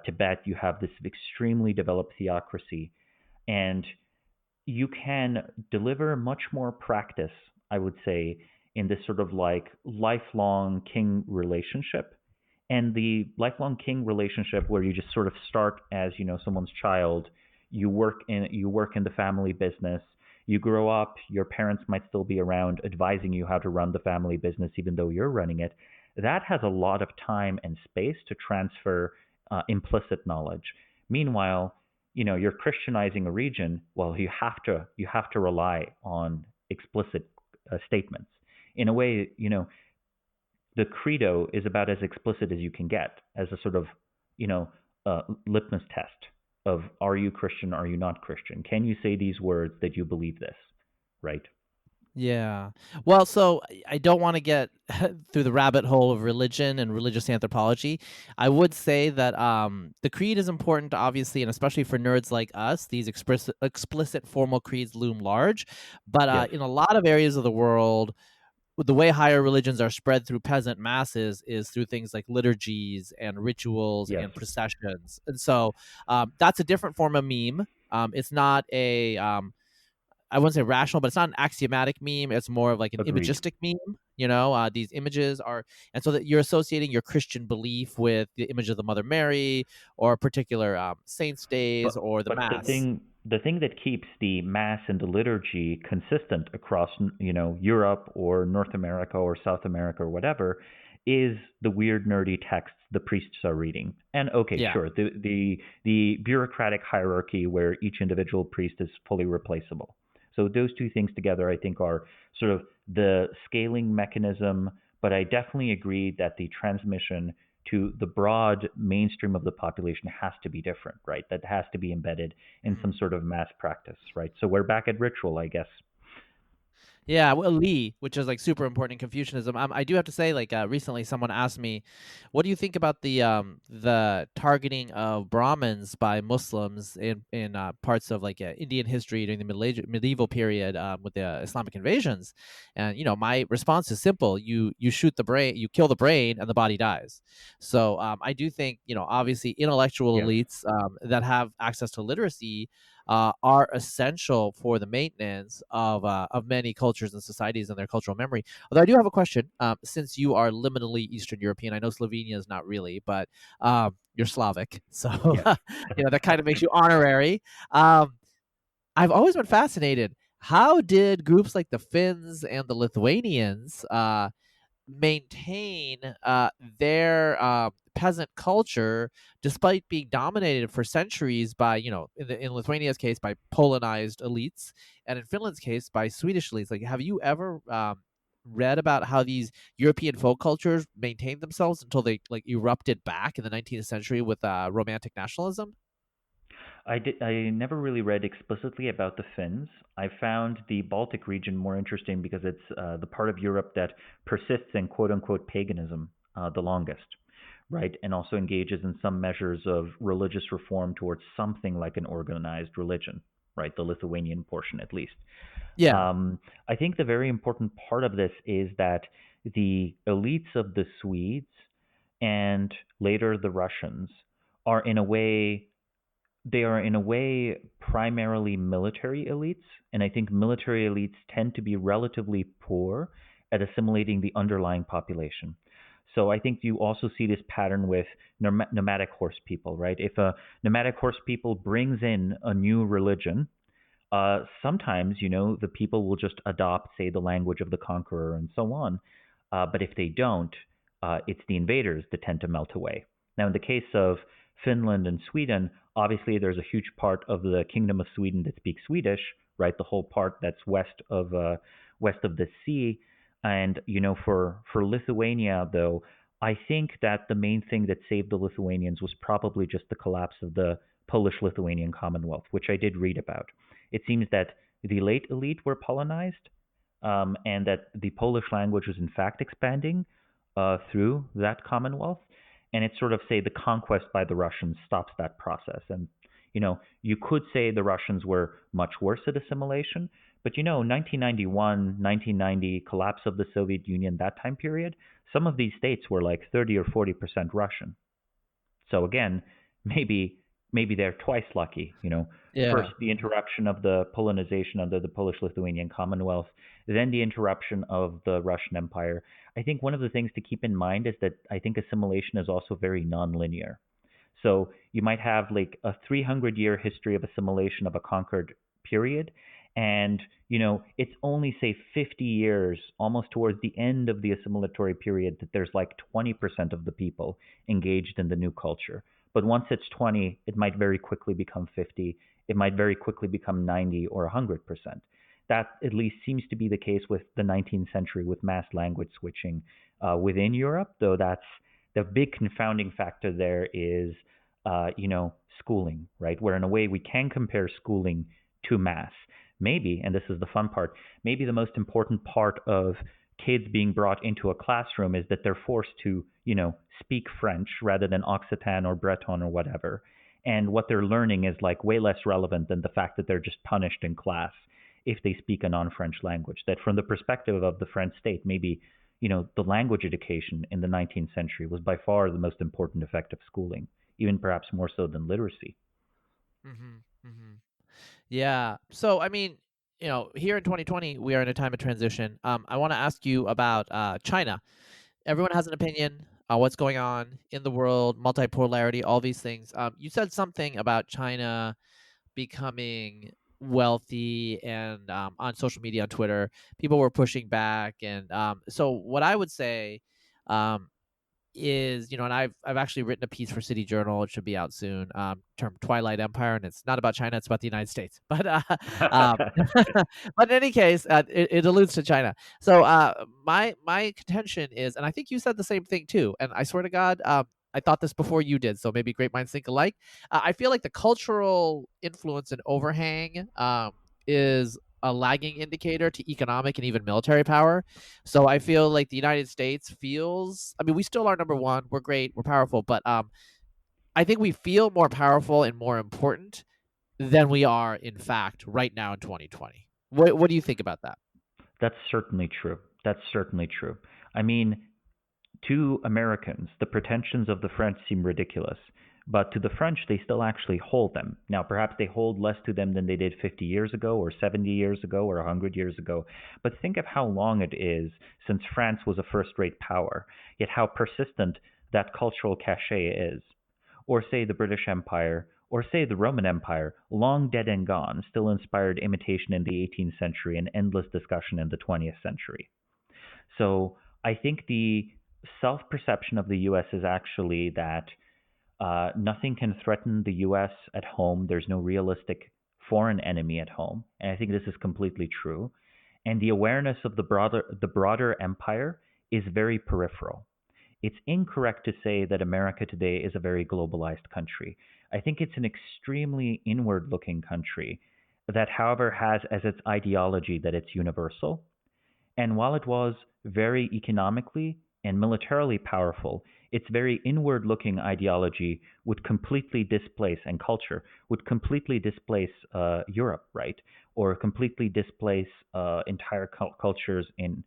S2: Tibet, you have this extremely developed theocracy, and you can deliver much more practice, I would say, in this sort of like lifelong king relationship. And the lifelong king relationship where you just sort of start as, someone's child, you work in the family business, you grow up, your parents might still be around advising you how to run the family business even though you're running it. That has a lot of time and space to transfer implicit knowledge. Meanwhile, you're Christianizing a region. Well, you have to rely on explicit statements. In a way, the credo is about as explicit as you can get as a sort of litmus test of are you Christian, are you not Christian? Can you say these words that you believe this, right?
S1: Yeah. Well, so I don't want to get through the rabbit hole of religion and religious anthropology. I would say that the creed is important, obviously, and especially for nerds like us, these explicit formal creeds loom large. But
S2: Yes,
S1: in a lot of areas of the world, the way higher religions are spread through peasant masses is through things like liturgies and rituals
S2: yes,
S1: and processions. And so that's a different form of meme. It's not a I wouldn't say rational, but it's not an axiomatic meme. It's more of like an
S2: agreed.
S1: imagistic meme. These images are, and so that you're associating your Christian belief with the image of the Mother Mary or particular saints' days
S2: But
S1: or the
S2: but the
S1: Mass.
S2: thing that keeps the mass and the liturgy consistent across Europe or North America or South America or whatever is the weird nerdy texts the priests are reading. And okay,
S1: Yeah.
S2: sure, the bureaucratic hierarchy where each individual priest is fully replaceable. So those two things together, I think, are sort of the scaling mechanism. But I definitely agree that the transmission to the broad mainstream of the population has to be different, right? That has to be embedded in some sort of mass practice, right? So we're back at ritual, I guess.
S1: Yeah, well, Li, which is like super important in Confucianism. I do have to say, like recently, someone asked me, "What do you think about the targeting of Brahmins by Muslims in parts of like Indian history during the medieval period with the Islamic invasions?" And my response is simple: you shoot the brain, you kill the brain, and the body dies. So I do think obviously intellectual
S2: Yes.
S1: elites that have access to literacy are essential for the maintenance of many cultures and societies and their cultural memory. Although I do have a question, since you are liminally Eastern European, I know Slovenia is not really, but you're Slavic, so
S2: Yes.
S1: that kind of makes you honorary. Um, I've always been fascinated. how did groups like the Finns and the Lithuanians maintain their peasant culture despite being dominated for centuries by, in Lithuania's case, by Polonized elites, and in Finland's case, by Swedish elites? Like, have you ever read about how these European folk cultures maintained themselves until they like erupted back in the 19th century with romantic nationalism?
S2: I never really read explicitly about the Finns. I found the Baltic region more interesting because it's the part of Europe that persists in quote unquote paganism the longest, right? And also engages in some measures of religious reform towards something like an organized religion, right? The Lithuanian portion, at least.
S1: Yeah.
S2: Um, I think the very important part of this is that the elites of the Swedes and later the Russians are in a way they are in a way primarily military elites, and I think military elites tend to be relatively poor at assimilating the underlying population. So I think you also see this pattern with nomadic horse people, right? If a nomadic horse people brings in a new religion, sometimes, the people will just adopt, say, the language of the conqueror and so on. But if they don't, it's the invaders that tend to melt away. Now, in the case of Finland and Sweden, obviously there's a huge part of the Kingdom of Sweden that speaks Swedish, right? The whole part that's west of the sea. And for Lithuania, though, I think that the main thing that saved the Lithuanians was probably just the collapse of the Polish-Lithuanian Commonwealth, which I did read about. It seems that the late elite were Polonized, and that the Polish language was in fact expanding through that Commonwealth. And it's sort of say the conquest by the Russians stops that process. And you could say the Russians were much worse at assimilation, but 1991, 1990, collapse of the Soviet Union, that time period, some of these states were like 30 or 40% Russian. So again, maybe they're twice lucky. First
S1: Yeah.
S2: the interruption of the Polonization under the Polish-Lithuanian Commonwealth, then the interruption of the Russian Empire. I think one of the things to keep in mind is that I think assimilation is also very nonlinear. So you might have like a 300-year history of assimilation of a conquered period, and it's only say 50 years, almost towards the end of the assimilatory period, that there's like 20% of the people engaged in the new culture. But once it's 20, it might very quickly become 50. It might very quickly become 90 or 100%. That at least seems to be the case with the 19th century with mass language switching within Europe, though that's the big confounding factor there is, schooling, right? Where in a way we can compare schooling to mass. Maybe, and this is the fun part, maybe the most important part of kids being brought into a classroom is that they're forced to, speak French rather than Occitan or Breton or whatever. And what they're learning is like way less relevant than the fact that they're just punished in class if they speak a non-French language. That from the perspective of the French state, maybe, the language education in the 19th century was by far the most important effect of schooling, even perhaps more so than literacy.
S1: Hmm. Hmm. Yeah. So, I mean, here in 2020, we are in a time of transition. I want to ask you about China. Everyone has an opinion on what's going on in the world, multipolarity, all these things. You said something about China becoming wealthy, and on social media, on Twitter, people were pushing back. And so, what I would say, um, is, and I've actually written a piece for City Journal. It should be out soon. Termed Twilight Empire, and it's not about China; it's about the United States. But um, but in any case, it alludes to China. So my contention is, and I think you said the same thing too. And I swear to God, I thought this before you did. So maybe great minds think alike. I feel like the cultural influence and overhang is a lagging indicator to economic and even military power. So I feel like the United States feels, I mean, we still are number one. We're great. We're powerful. But I think we feel more powerful and more important than we are, in fact, right now in 2020. What do you think about that?
S2: That's certainly true. That's certainly true. I mean, to Americans, the pretensions of the French seem ridiculous, but to the French, they still actually hold them. Now, perhaps they hold less to them than they did 50 years ago, or 70 years ago, or 100 years ago. But think of how long it is since France was a first rate power, yet how persistent that cultural cachet is. Or, say, the British Empire, Or say the Roman Empire, long dead and gone, still inspired imitation in the 18th century and endless discussion in the 20th century. So I think the self perception of the US is actually that nothing can threaten the US at home. There's no realistic foreign enemy at home. And I think this is completely true. And the awareness of the broader empire is very peripheral. It's incorrect to say that America today is a very globalized country. I think it's an extremely inward looking country that, however, has as its ideology that it's universal. And while it was very economically and militarily powerful, its very inward looking ideology would completely displace, and culture would completely displace Europe, right? Or completely displace entire cultures in,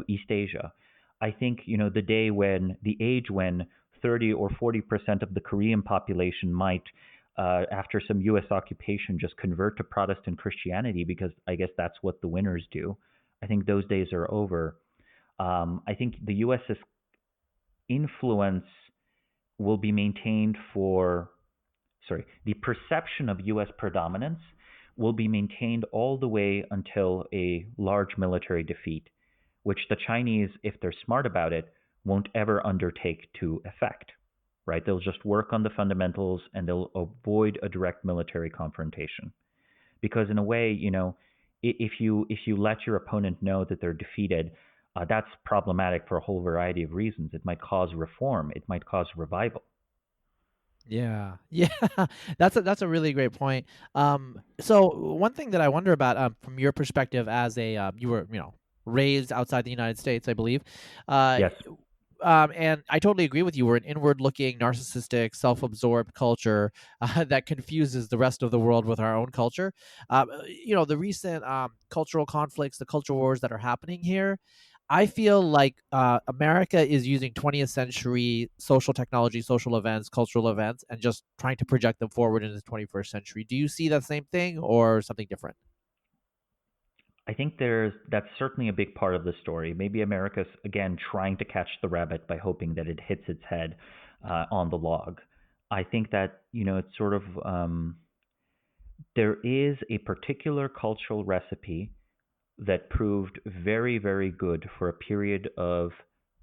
S2: East Asia. I think, the age when 30 or 40% of the Korean population might, after some U.S. occupation, just convert to Protestant Christianity because I guess that's what the winners do. I think those days are over. I think the U.S.'s influence will be maintained for, sorry, the perception of U.S. predominance will be maintained all the way until a large military defeat, which the Chinese, if they're smart about it, won't ever undertake to effect. Right? They'll just work on the fundamentals and they'll avoid a direct military confrontation. Because in a way, if you let your opponent know that they're defeated, that's problematic for a whole variety of reasons. It might cause reform. It might cause revival.
S1: Yeah, yeah, that's a really great point. So one thing that I wonder about, from your perspective as a, you were, raised outside the United States, I believe, uh,
S2: Yes,
S1: and I totally agree with you. We're an inward-looking, narcissistic, self-absorbed culture that confuses the rest of the world with our own culture. The recent cultural conflicts, the culture wars that are happening here. I feel like America is using 20th century social technology, social events, cultural events, and just trying to project them forward into the 21st century. Do you see that same thing or something different?
S2: I think that's certainly a big part of the story. Maybe America's again trying to catch the rabbit by hoping that it hits its head on the log. I think that it's sort of there is a particular cultural recipe that proved very, very good for a period of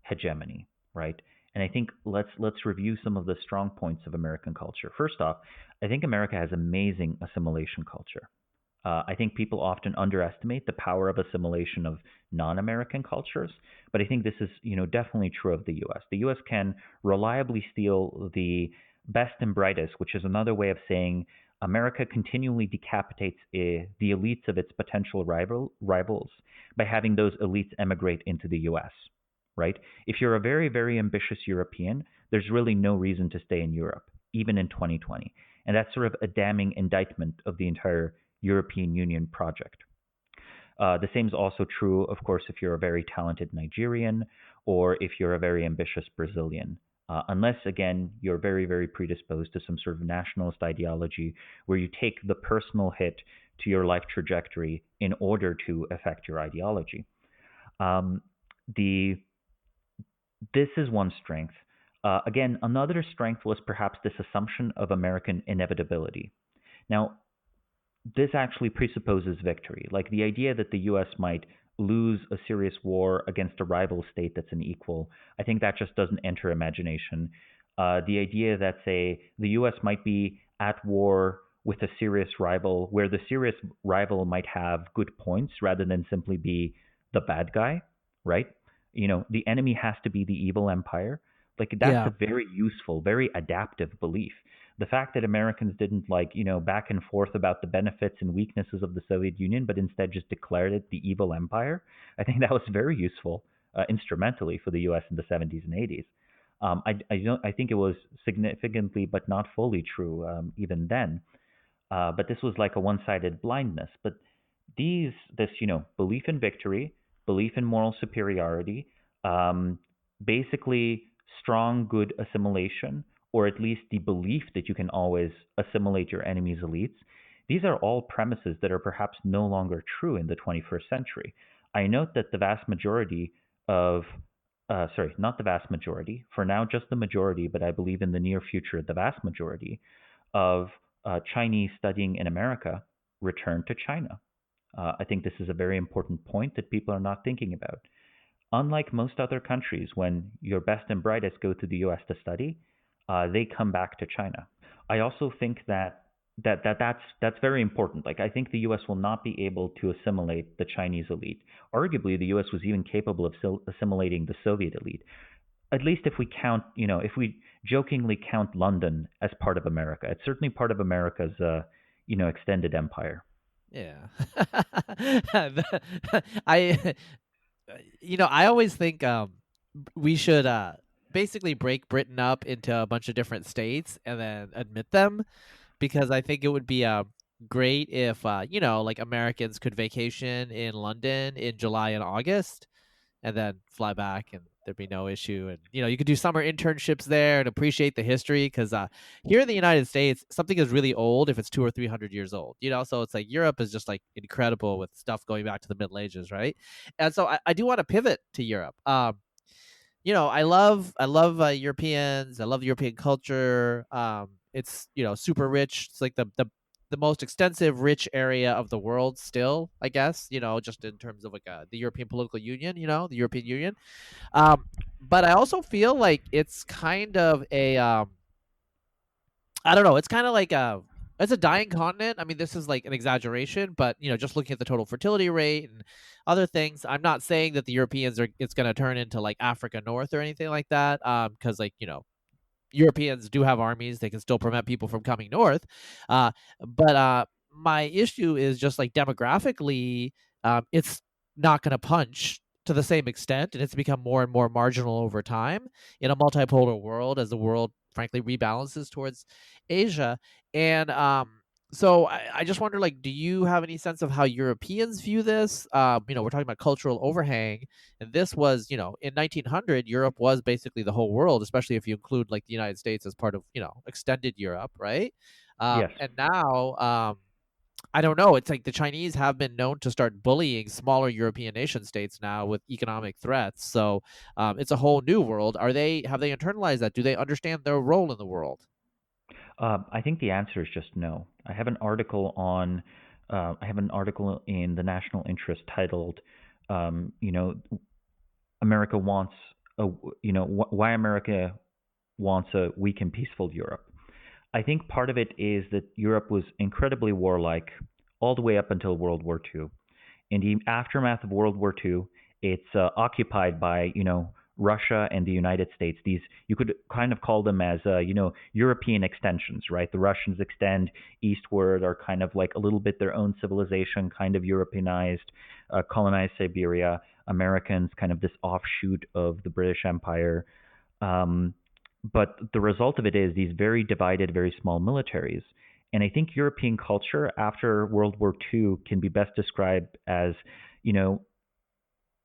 S2: hegemony, right? And I think let's review some of the strong points of American culture. First off, I think America has amazing assimilation culture. I think people often underestimate the power of assimilation of non-American cultures, but I think this is, definitely true of the U.S. The U.S. can reliably steal the best and brightest, which is another way of saying America continually decapitates the elites of its potential rivals by having those elites emigrate into the U.S. Right? If you're a very, very ambitious European, there's really no reason to stay in Europe, even in 2020. And that's sort of a damning indictment of the entire European Union project. The same is also true, of course, if you're a very talented Nigerian or if you're a very ambitious Brazilian. Unless, again, you're very, very predisposed to some sort of nationalist ideology where you take the personal hit to your life trajectory in order to affect your ideology. Um, the This is one strength. Again, another strength was perhaps this assumption of American inevitability. Now, this actually presupposes victory, like the idea that the U.S. might lose a serious war against a rival state that's an equal. I think that just doesn't enter imagination. The idea that, say, the U.S. might be at war with a serious rival, where the serious rival might have good points rather than simply be the bad guy, right? The enemy has to be the evil empire. Like, that's a
S1: Yeah.
S2: very useful, very adaptive belief. The fact that Americans didn't, like, back and forth about the benefits and weaknesses of the Soviet Union, but instead just declared it the evil empire, I think that was very useful instrumentally for the U.S. in the 70s and 80s. I think it was significantly, but not fully true even then. But this was like a one-sided blindness. But this belief in victory, belief in moral superiority, um, basically strong good assimilation, or at least the belief that you can always assimilate your enemy's elites. These are all premises that are perhaps no longer true in the 21st century. I note that the vast majority of not the vast majority, for now just the majority, but I believe in the near future, the vast majority of Chinese studying in America return to China. I think this is a very important point that people are not thinking about. Unlike most other countries, when your best and brightest go to the U.S. to study, they come back to China. I also think that's very important. Like I think the U.S. will not be able to assimilate the Chinese elite. Arguably, the U.S. was even capable of assimilating the Soviet elite. At least if we count, if we jokingly count London as part of America, it's certainly part of America's, extended empire.
S1: Yeah. I I always think we should basically break Britain up into a bunch of different states and then admit them, because I think it would be great if like Americans could vacation in London in July and August and then fly back, and there'd be no issue. And you could do summer internships there and appreciate the history, because here in the United States, something is really old if it's 200 or 300 years old. So it's like Europe is just like incredible with stuff going back to the Middle Ages, right? And so I do want to pivot to Europe. I love Europeans. I love European culture. It's super rich. It's like the most extensive, rich area of the world still, I guess. Just in terms of like the European political union. The European Union. Um, but I also feel like it's kind of a I don't know. It's kind of like it's a dying continent. I mean, this is like an exaggeration, but just looking at the total fertility rate and other things, I'm not saying that the Europeans are it's going to turn into like Africa North or anything like that. Because like Europeans do have armies; they can still prevent people from coming north. But my issue is just like demographically, it's not going to punch to the same extent, and it's become more and more marginal over time in a multipolar world as the world, frankly, rebalances towards Asia. And so I just wonder, like, do you have any sense of how Europeans view this? We're talking about cultural overhang, and this was, in 1900, Europe was basically the whole world, especially if you include like the United States as part of, extended Europe, right?
S2: Yes.
S1: And now, I don't know. It's like the Chinese have been known to start bullying smaller European nation states now with economic threats. So it's a whole new world. Have they internalized that? Do they understand their role in the world?
S2: I think the answer is just no. I have an article in the National Interest titled, America wants a, why America wants a weak and peaceful Europe. I think part of it is that Europe was incredibly warlike all the way up until World War II. In the aftermath of World War II, it's occupied by Russia and the United States. These you could kind of call them as European extensions, right? The Russians extend eastward, are kind of like a little bit their own civilization, kind of Europeanized, colonized Siberia. Americans, kind of this offshoot of the British Empire. Um, but the result of it is these very divided, very small militaries. And I think European culture after World War II can be best described as, you know,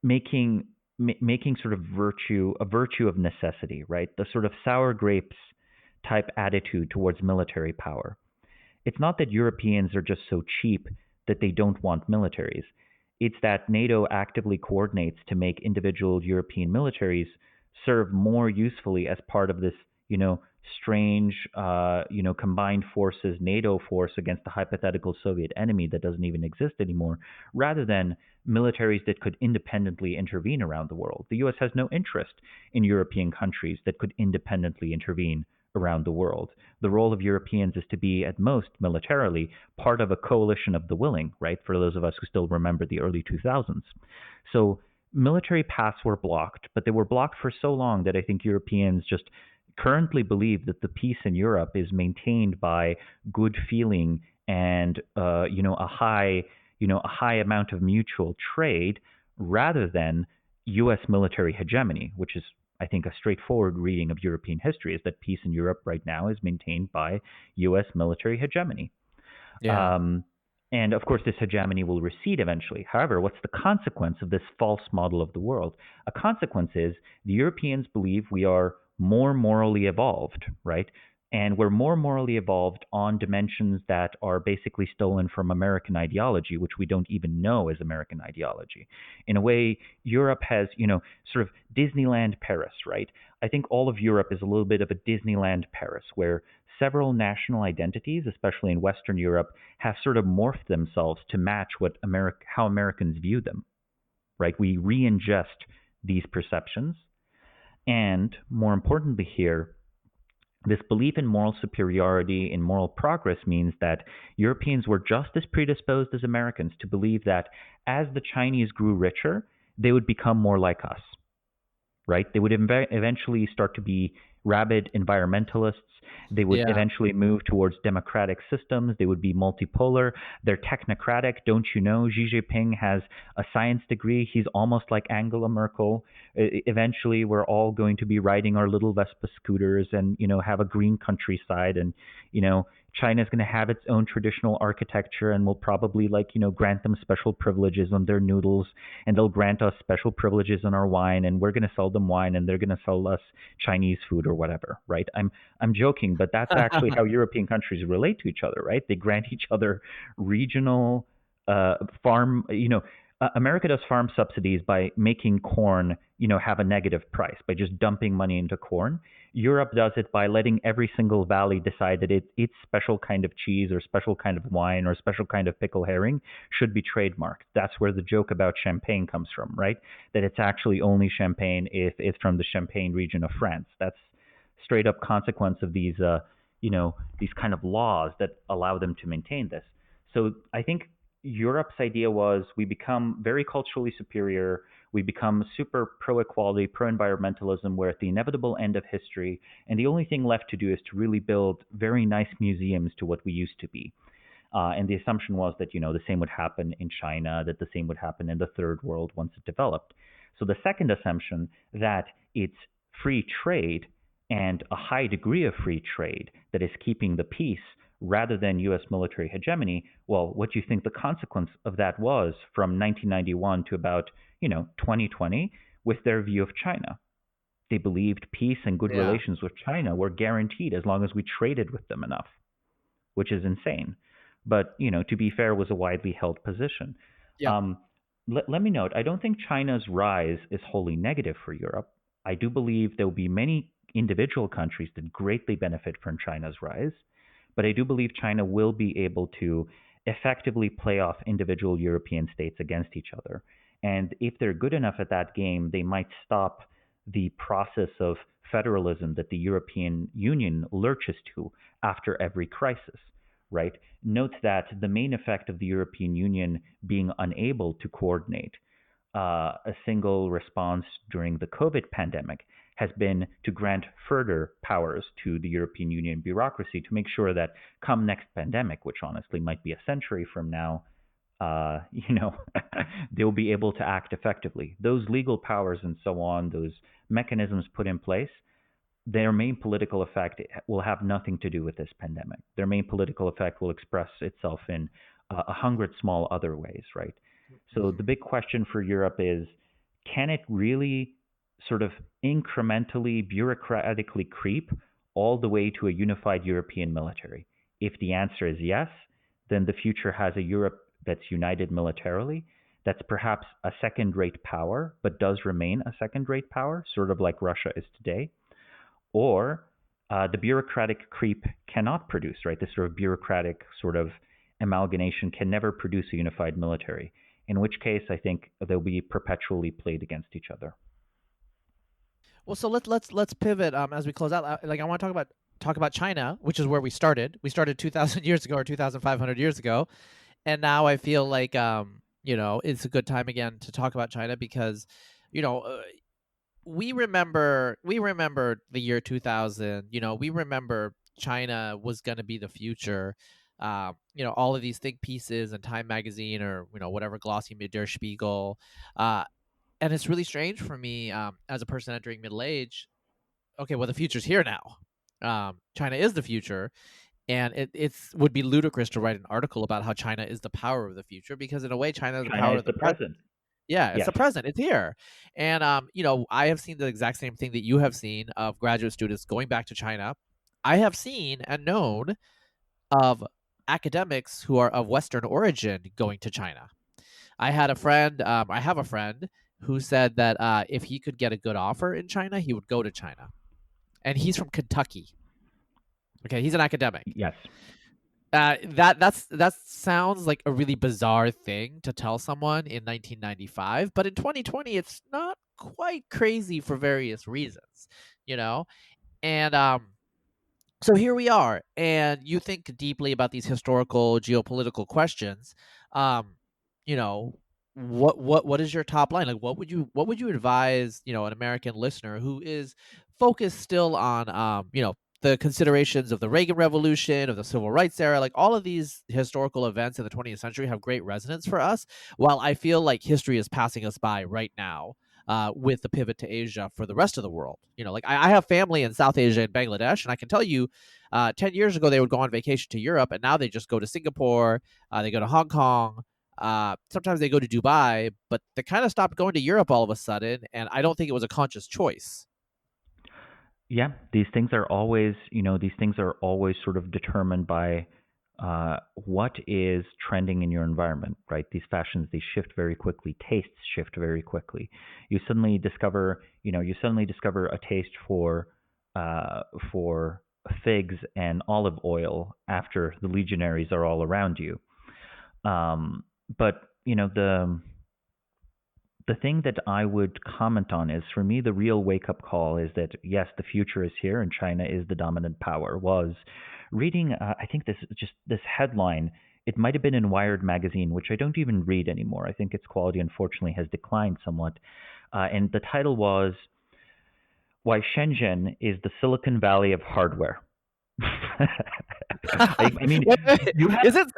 S2: making making sort of virtue a virtue of necessity, right? The sort of sour grapes type attitude towards military power. It's not that Europeans are just so cheap that they don't want militaries. It's that NATO actively coordinates to make individual European militaries serve more usefully as part of this, strange, combined forces NATO force against the hypothetical Soviet enemy that doesn't even exist anymore, rather than militaries that could independently intervene around the world. The U.S. has no interest in European countries that could independently intervene around the world. The role of Europeans is to be, at most, militarily, part of a coalition of the willing, right? For those of us who still remember the early 2000s. So military paths were blocked, but they were blocked for so long that I think Europeans just currently believe that the peace in Europe is maintained by good feeling and, a high amount of mutual trade rather than U.S. military hegemony, which is I think a straightforward reading of European history is that peace in Europe right now is maintained by U.S. military hegemony.
S1: Yeah.
S2: Um, and of course, this hegemony will recede eventually. However, what's the consequence of this false model of the world? A consequence is the Europeans believe we are more morally evolved, right? And we're more morally evolved on dimensions that are basically stolen from American ideology, which we don't even know is American ideology. In a way, Europe has, sort of Disneyland Paris, right? I think all of Europe is a little bit of a Disneyland Paris, where several national identities, especially in Western Europe, have sort of morphed themselves to match how Americans view them, right? We re-ingest these perceptions. And more importantly here, this belief in moral superiority and moral progress means that Europeans were just as predisposed as Americans to believe that as the Chinese grew richer, they would become more like us, right? They would eventually start to be rabid environmentalists. They would
S1: Yeah.
S2: eventually move towards democratic systems. They would be multipolar. They're technocratic. Don't you know? Xi Jinping has a science degree. He's almost like Angela Merkel. Eventually, we're all going to be riding our little Vespa scooters and, have a green countryside. And, China is going to have its own traditional architecture and will probably grant them special privileges on their noodles, and they'll grant us special privileges on our wine, and we're going to sell them wine and they're going to sell us Chinese food or whatever, right? I'm joking, but that's actually how European countries relate to each other, right? They grant each other regional farm, America does farm subsidies by making corn, have a negative price, by just dumping money into corn. Europe does it by letting every single valley decide that its special kind of cheese or special kind of wine or special kind of pickle herring should be trademarked. That's where the joke about champagne comes from, right? That it's actually only champagne if it's from the Champagne region of France. That's straight up consequence of these kind of laws that allow them to maintain this. So I think Europe's idea was we become very culturally superior, we become super pro equality, pro environmentalism. We're at the inevitable end of history, and the only thing left to do is to really build very nice museums to what we used to be. And the assumption was that the same would happen in China, that the same would happen in the third world once it developed. So the second assumption, that it's free trade and a high degree of free trade that is keeping the peace rather than U.S. military hegemony, well, what do you think the consequence of that was from 1991 to about 2020 with their view of China? They believed peace and good
S1: Yeah.
S2: relations with China were guaranteed as long as we traded with them enough, which is insane. But to be fair, was a widely held position.
S1: Yep.
S2: Um, let me note, I don't think China's rise is wholly negative for Europe. I do believe there will be many individual countries that greatly benefit from China's rise, but I do believe China will be able to effectively play off individual European states against each other. And if they're good enough at that game, they might stop the process of federalism that the European Union lurches to after every crisis, right? Note that the main effect of the European Union being unable to coordinate a single response during the COVID pandemic has been to grant further powers to the European Union bureaucracy to make sure that come next pandemic, which honestly might be a century from now, they'll be able to act effectively. Those legal powers and so on, those mechanisms put in place, their main political effect will have nothing to do with this pandemic. Their main political effect will express itself in 100 small other ways, right? So the big question for Europe is, can it really sort of incrementally, bureaucratically creep all the way to a unified European military? If the answer is yes, then the future has a Europe that's united militarily, that's perhaps a second rate power, but does remain a second rate power, sort of like Russia is today. Or the bureaucratic creep cannot produce, right? This sort of bureaucratic sort of amalgamation can never produce a unified military, in which case I think they'll be perpetually played against each other.
S1: Well, so let's pivot as we close out. Like I want to talk about China, which is where we started. We started 2,000 years ago or 2,500 years ago, and now I feel like it's a good time again to talk about China because you know uh, we remember the year 2000. We remember China was going to be the future. All of these think pieces and Time magazine or whatever glossy Der Spiegel. And it's really strange for me as a person entering middle age. Okay, well the future's here now. China is the future, and it's would be ludicrous to write an article about how China is the power of the future because in a way China is the
S2: China
S1: power
S2: is
S1: of the
S2: the
S1: present.
S2: present.
S1: Yeah, it's
S2: Yes.
S1: the present. It's here. And I have seen the exact same thing that you have seen of graduate students going back to China. I have seen and known of academics who are of Western origin going to China. I have a friend who said that if he could get a good offer in China, he would go to China. And he's from Kentucky. Okay, he's an academic.
S2: Yes.
S1: That sounds like a really bizarre thing to tell someone in 1995, but in 2020, it's not quite crazy for various reasons, you know. And so here we are, and you think deeply about these historical geopolitical questions. Um, you know, what is your top line? Like, what would you advise, an American listener who is focused still on the considerations of the Reagan Revolution, of the Civil Rights era, like all of these historical events in the 20th century have great resonance for us, while I feel like history is passing us by right now, with the pivot to Asia for the rest of the world. Like I have family in South Asia and Bangladesh, and I can tell you, 10 years ago, they would go on vacation to Europe, and now they just go to Singapore, they go to Hong Kong. Sometimes they go to Dubai, but they kind of stopped going to Europe all of a sudden, and I don't think it was a conscious choice.
S2: Yeah, these things are always sort of determined by what is trending in your environment, right? These fashions, they shift very quickly. Tastes shift very quickly. You suddenly discover a taste for figs and olive oil after the legionaries are all around you. But the thing that I would comment on is, for me, the real wake up call is that yes, the future is here and China is the dominant power. Was reading, I think this headline. It might have been in Wired magazine, which I don't even read anymore. I think its quality, unfortunately, has declined somewhat. And the title was "Why Shenzhen is the Silicon Valley of Hardware." I mean,
S1: Wait, wait,
S2: you have
S1: is it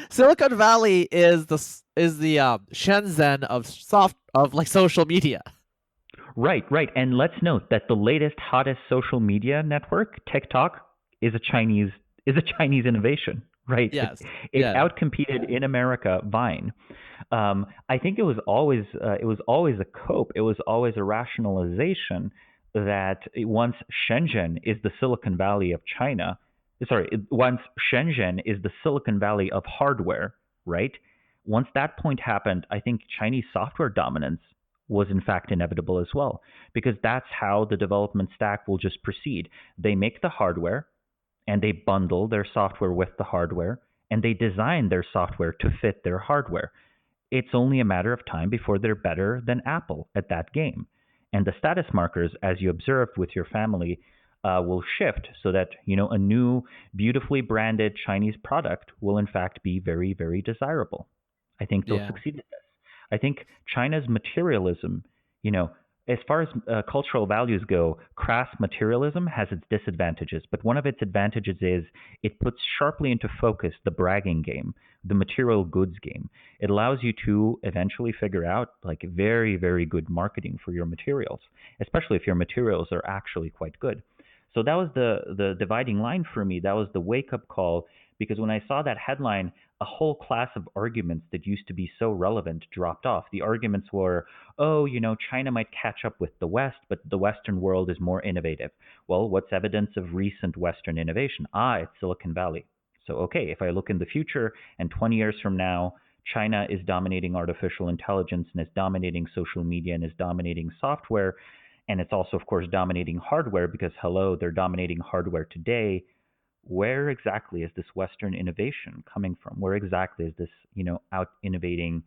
S1: Silicon Valley is the Shenzhen of like social media?
S2: right, right. And let's note that the latest, hottest social media network, TikTok, is a Chinese is a Chinese innovation, right?
S1: Yes.
S2: It
S1: Yeah.
S2: outcompeted in America Vine. I think it was always a cope. It was always a rationalization that once Shenzhen is the Silicon Valley of China, sorry, once Shenzhen is the Silicon Valley of hardware, right? Once that point happened, I think Chinese software dominance was in fact inevitable as well, because that's how the development stack will just proceed. They make the hardware and they bundle their software with the hardware and they design their software to fit their hardware. It's only a matter of time before they're better than Apple at that game. And the status markers, as you observed with your family, will shift so that a new, beautifully branded Chinese product will in fact be very, very desirable. I think they'll
S1: Yeah.
S2: succeed at this. I think China's materialism, you know, as far as cultural values go, crass materialism has its disadvantages, but one of its advantages is it puts sharply into focus the bragging game, the material goods game. It allows you to eventually figure out like very, very good marketing for your materials, especially if your materials are actually quite good. So that was the dividing line for me. That was the wake up call, because when I saw that headline, a whole class of arguments that used to be so relevant dropped off. The arguments were, oh, China might catch up with the West, but the Western world is more innovative. Well, what's evidence of recent Western innovation? It's Silicon Valley. So, okay, if I look in the future and 20 years from now, China is dominating artificial intelligence and is dominating social media and is dominating software, and it's also, of course, dominating hardware because, hello, they're dominating hardware today. Where exactly is this Western innovation coming from? Where exactly is this, out innovating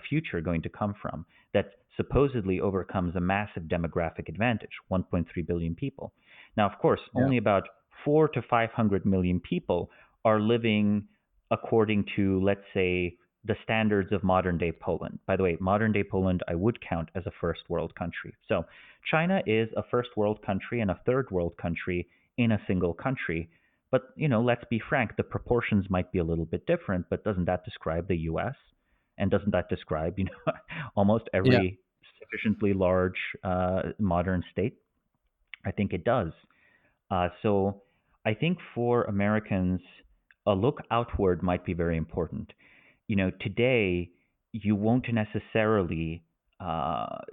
S2: future going to come from that supposedly overcomes a massive demographic advantage, 1.3 billion people? Now, of course,
S1: Yeah.
S2: only about 4 to 500 million people are living according to, let's say, the standards of modern day Poland. By the way, modern day Poland I would count as a first world country. So China is a first world country and a third world country in a single country. But let's be frank, the proportions might be a little bit different, but doesn't that describe the US? And doesn't that describe, almost
S1: Yeah.
S2: every sufficiently large modern state? I think it does. So I think for Americans, a look outward might be very important. Today you won't necessarily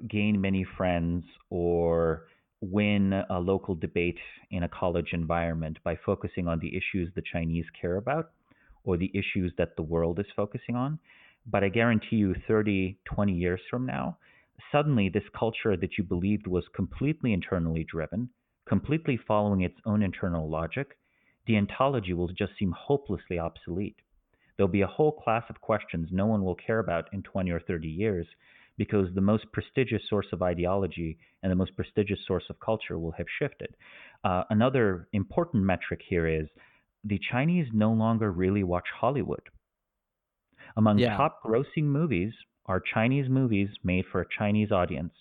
S2: gain many friends or win a local debate in a college environment by focusing on the issues the Chinese care about or the issues that the world is focusing on. But I guarantee you, 30, 20 years from now, suddenly this culture that you believed was completely internally driven, completely following its own internal logic, deontology will just seem hopelessly obsolete. There'll be a whole class of questions no one will care about in 20 or 30 years because the most prestigious source of ideology and the most prestigious source of culture will have shifted. Another important metric here is the Chinese no longer really watch Hollywood. Among
S1: Yeah.
S2: top grossing movies are Chinese movies made for a Chinese audience.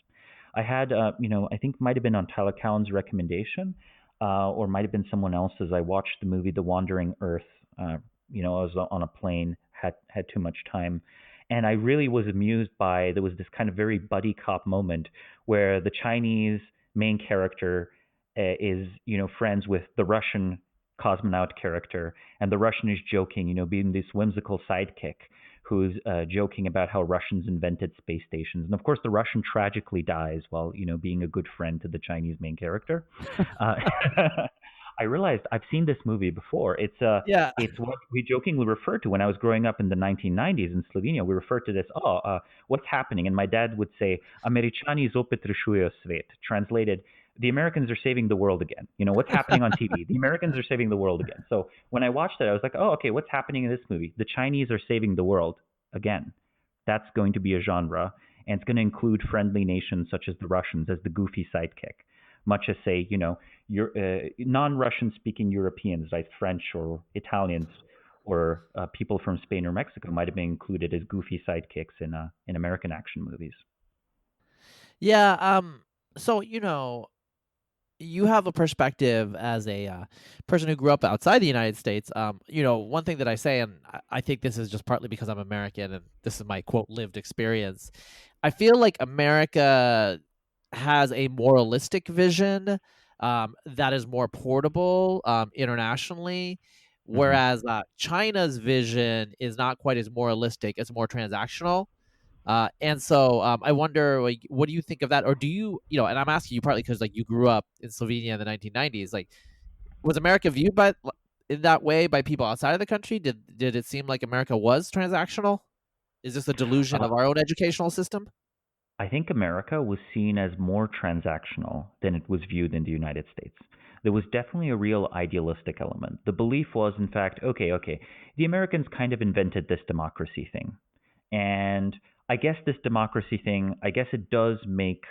S2: I had, I think might have been on Tyler Cowen's recommendation, or might have been someone else's. I watched the movie The Wandering Earth. I was on a plane, had too much time, and I really was amused by there was this kind of very buddy cop moment where the Chinese main character is friends with the Russian cosmonaut character, and the Russian is joking, being this whimsical sidekick who's joking about how Russians invented space stations. And of course, the Russian tragically dies while, being a good friend to the Chinese main character. Uh, I realized I've seen this movie before.
S1: Yeah.
S2: It's what we jokingly referred to when I was growing up in the 1990s in Slovenia. We referred to this, what's happening? And my dad would say, Američani zopet rešujejo svet. Translated, the Americans are saving the world again. What's happening on TV? The Americans are saving the world again. So when I watched it, I was like, oh, okay, what's happening in this movie? The Chinese are saving the world again. That's going to be a genre, and it's going to include friendly nations such as the Russians as the goofy sidekick, much as, say, non-Russian speaking Europeans, like French or Italians or people from Spain or Mexico might have been included as goofy sidekicks in American action movies.
S1: Yeah. So, you have a perspective as a person who grew up outside the United States. One thing that I say, and I think this is just partly because I'm American and this is my quote lived experience. I feel like America has a moralistic vision that is more portable internationally,
S2: Hmm.
S1: whereas China's vision is not quite as moralistic; it's more transactional. And so I wonder, like, what do you think of that? Or do you, and I'm asking you partly because like you grew up in Slovenia in the 1990s. Like, was America viewed in that way by people outside of the country? Did it seem like America was transactional? Is this a delusion
S2: Uh,
S1: of our own educational system?
S2: I think America was seen as more transactional than it was viewed in the United States. There was definitely a real idealistic element. The belief was, in fact, okay, the Americans kind of invented this democracy thing. And I guess this democracy thing, I guess it does make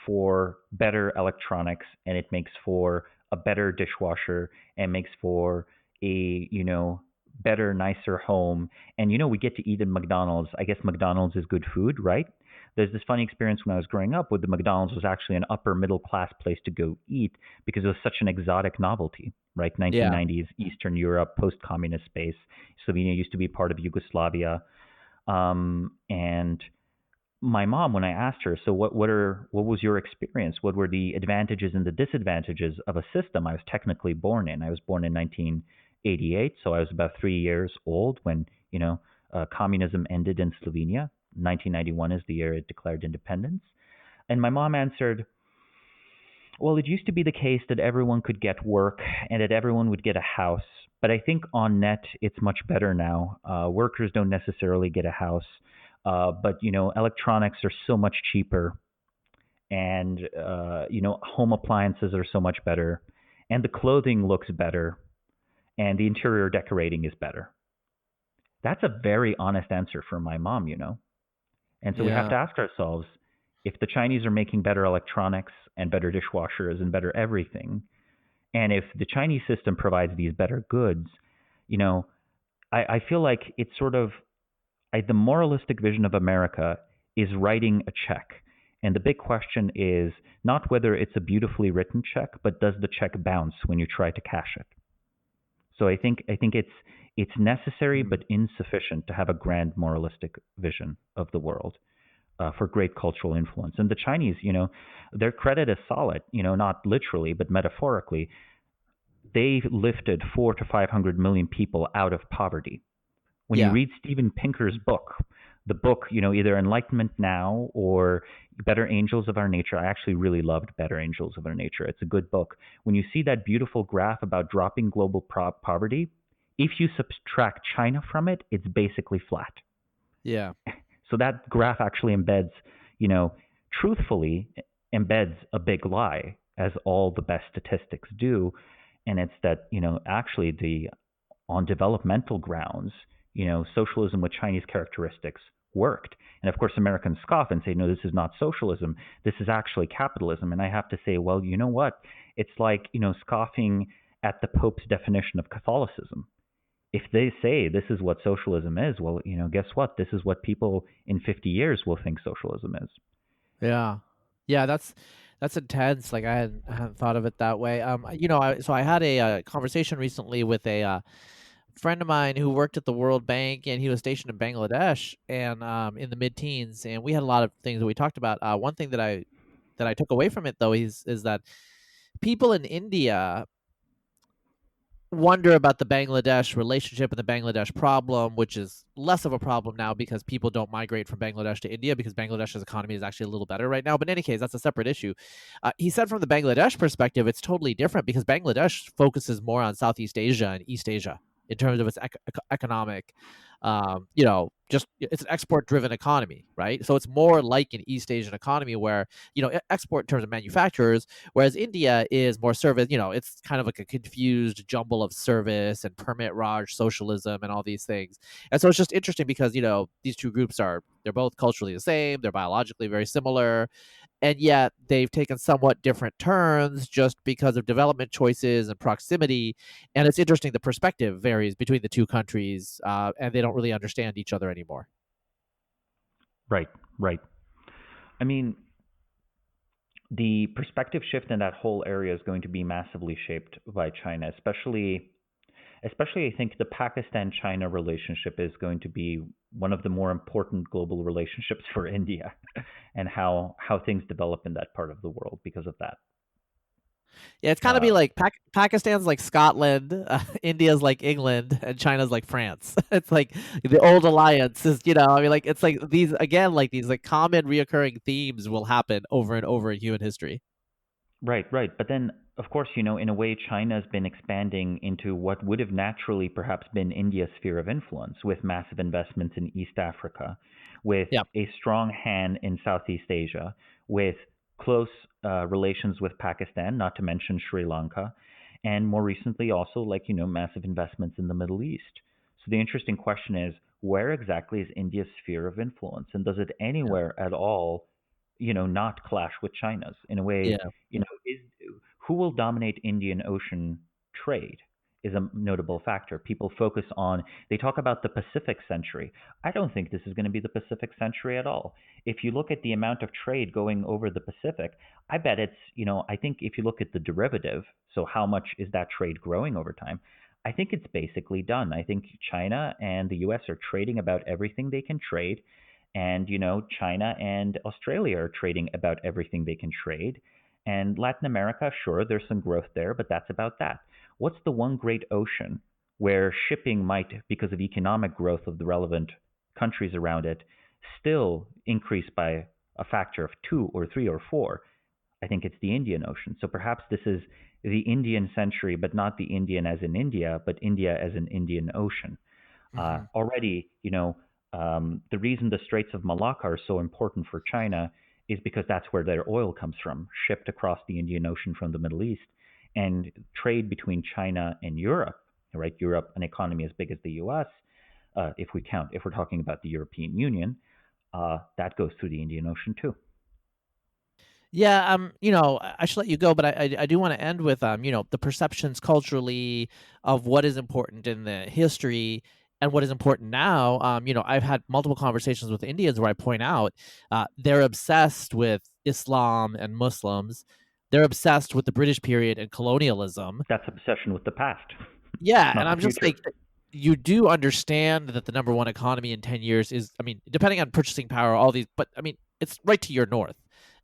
S2: for better electronics and it makes for a better dishwasher and makes for a, better, nicer home. And, we get to eat in McDonald's. I guess McDonald's is good food, right? There's this funny experience when I was growing up where the McDonald's was actually an upper middle class place to go eat because it was such an exotic novelty, right?
S1: Yeah.
S2: 1990s, Eastern Europe, post communist space. Slovenia used to be part of Yugoslavia. And my mom, when I asked her, so what was your experience? What were the advantages and the disadvantages of a system I was technically born in? I was born in 1988, so I was about 3 years old when communism ended in Slovenia. 1991 is the year it declared independence. And my mom answered, well, it used to be the case that everyone could get work and that everyone would get a house. But I think on net, it's much better now. Workers don't necessarily get a house, but electronics are so much cheaper, and home appliances are so much better, and the clothing looks better, and the interior decorating is better. That's a very honest answer from my mom. And so we have
S1: Yeah.
S2: to ask ourselves if the Chinese are making better electronics and better dishwashers and better everything, and if the Chinese system provides these better goods, you know, I feel like it's sort of the moralistic vision of America is writing a check. And the big question is not whether it's a beautifully written check, but does the check bounce when you try to cash it? So I think it's necessary
S1: Mm.
S2: but insufficient to have a grand moralistic vision of the world for great cultural influence. And the Chinese, their credit is solid. Not literally but metaphorically. They lifted 400 to 500 million people out of poverty. When you
S1: Yeah.
S2: read Steven Pinker's book, the book, either Enlightenment Now or Better Angels of Our Nature, I actually really loved Better Angels of Our Nature. It's a good book. When you see that beautiful graph about dropping global poverty, if you subtract China from it, it's basically flat.
S1: Yeah.
S2: So that graph actually embeds, truthfully embeds a big lie, as all the best statistics do. and it's that actually the on developmental grounds, socialism with Chinese characteristics worked. And of course, Americans scoff and say, no, this is not socialism. This is actually capitalism. And I have to say, well, you know what? It's like, scoffing at the Pope's definition of Catholicism. If they say this is what socialism is, well, guess what? This is what people in 50 years will think socialism is.
S1: Yeah. Yeah, that's intense. Like I hadn't thought of it that way. So I had a conversation recently with a friend of mine who worked at the World Bank, and he was stationed in Bangladesh, and in the mid-teens, and we had a lot of things that we talked about. One thing that I took away from it though is that people in India wonder about the Bangladesh relationship and the Bangladesh problem, which is less of a problem now because people don't migrate from Bangladesh to India because Bangladesh's economy is actually a little better right now. But in any case, that's a separate issue. He said from the Bangladesh perspective, it's totally different because Bangladesh focuses more on Southeast Asia and East Asia in terms of its economic, just it's an export-driven economy, right? So it's more like an East Asian economy where, export in terms of manufacturers, whereas India is more service. It's kind of like a confused jumble of service and permit Raj socialism and all these things. And so it's just interesting because, these two groups they're both culturally the same, they're biologically very similar, and yet they've taken somewhat different turns just because of development choices and proximity. And it's interesting, the perspective varies between the two countries, and they don't really understand each other anymore.
S2: Right, right. I mean, the perspective shift in that whole area is going to be massively shaped by China, especially I think the Pakistan-China relationship is going to be one of the more important global relationships for India, and how things develop in that part of the world because of that.
S1: Yeah, it's kind of be
S2: Uh,
S1: like Pakistan's like Scotland, India's like England, and China's like France. It's like the old alliance is, I mean, like it's like these again, like these like common reoccurring themes will happen over and over in human history.
S2: right, right. But then, of course, in a way, China has been expanding into what would have naturally perhaps been India's sphere of influence with massive investments in East Africa, with
S1: Yeah.
S2: a strong hand in Southeast Asia, with close relations with Pakistan, not to mention Sri Lanka, and more recently also, like, massive investments in the Middle East. So the interesting question is, where exactly is India's sphere of influence? And does it
S1: Yeah.
S2: anywhere at all, not clash with China's? In a way,
S1: Yeah.
S2: is who will dominate Indian Ocean trade is a notable factor. People focus on, they talk about the Pacific century. I don't think this is going to be the Pacific century at all. If you look at the amount of trade going over the Pacific, I bet it's, I think if you look at the derivative, so how much is that trade growing over time? I think it's basically done. I think China and the US are trading about everything they can trade. And, China and Australia are trading about everything they can trade. And Latin America, sure, there's some growth there, but that's about that. What's the one great ocean where shipping might, because of economic growth of the relevant countries around it, still increase by a factor of two or three or four? I think it's the Indian Ocean. So perhaps this is the Indian century, but not the Indian as in India, but India as an Indian Ocean.
S1: Hmm.
S2: Already, the reason the Straits of Malacca are so important for China is because that's where their oil comes from, shipped across the Indian Ocean from the Middle East. And trade between China and Europe, right? Europe, an economy as big as the U.S., if we're talking about the European Union, that goes through the Indian Ocean too.
S1: Yeah, I should let you go, but I do want to end with the perceptions culturally of what is important in the history and what is important now. I've had multiple conversations with Indians where I point out they're obsessed with Islam and Muslims. They're obsessed with the British period and colonialism.
S2: That's obsession with the past,
S1: Yeah, and
S2: not the
S1: I'm just
S2: future.
S1: like, you do understand that the number one economy in 10 years is, I mean, depending on purchasing power, all these, but I mean, it's right to your north.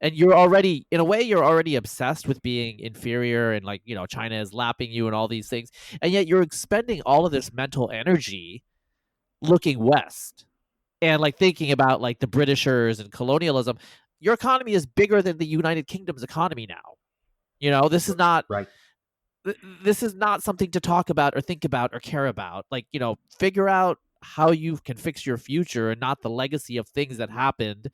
S1: And you're already, in a way, you're already obsessed with being inferior and like, China is lapping you and all these things. And yet you're expending all of this mental energy looking west and like thinking about like the Britishers and colonialism. Your economy is bigger than the United Kingdom's economy now. This is not
S2: Right.
S1: this is not something to talk about or think about or care about. Like, figure out how you can fix your future and not the legacy of things that happened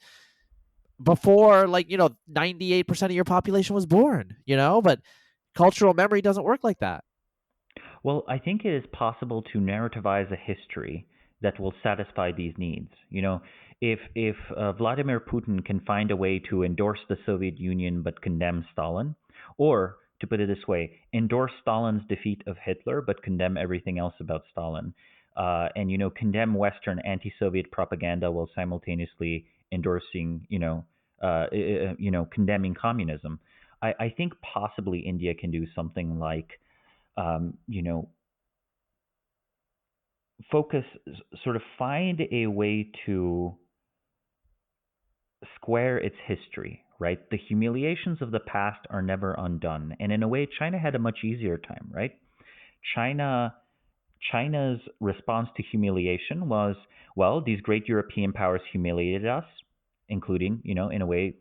S1: before, like, 98% of your population was born, but cultural memory doesn't work like that.
S2: Well, I think it is possible to narrativize a history that will satisfy these needs. If Vladimir Putin can find a way to endorse the Soviet Union but condemn Stalin, or to put it this way, endorse Stalin's defeat of Hitler but condemn everything else about Stalin, and condemn Western anti-Soviet propaganda while simultaneously endorsing, condemning communism. I think possibly India can do something like um, you know, focus, sort of find a way to square its history, right? The humiliations of the past are never undone. And in a way, China had a much easier time, right? China China's response to humiliation was, well, these great European powers humiliated us, including, in a way,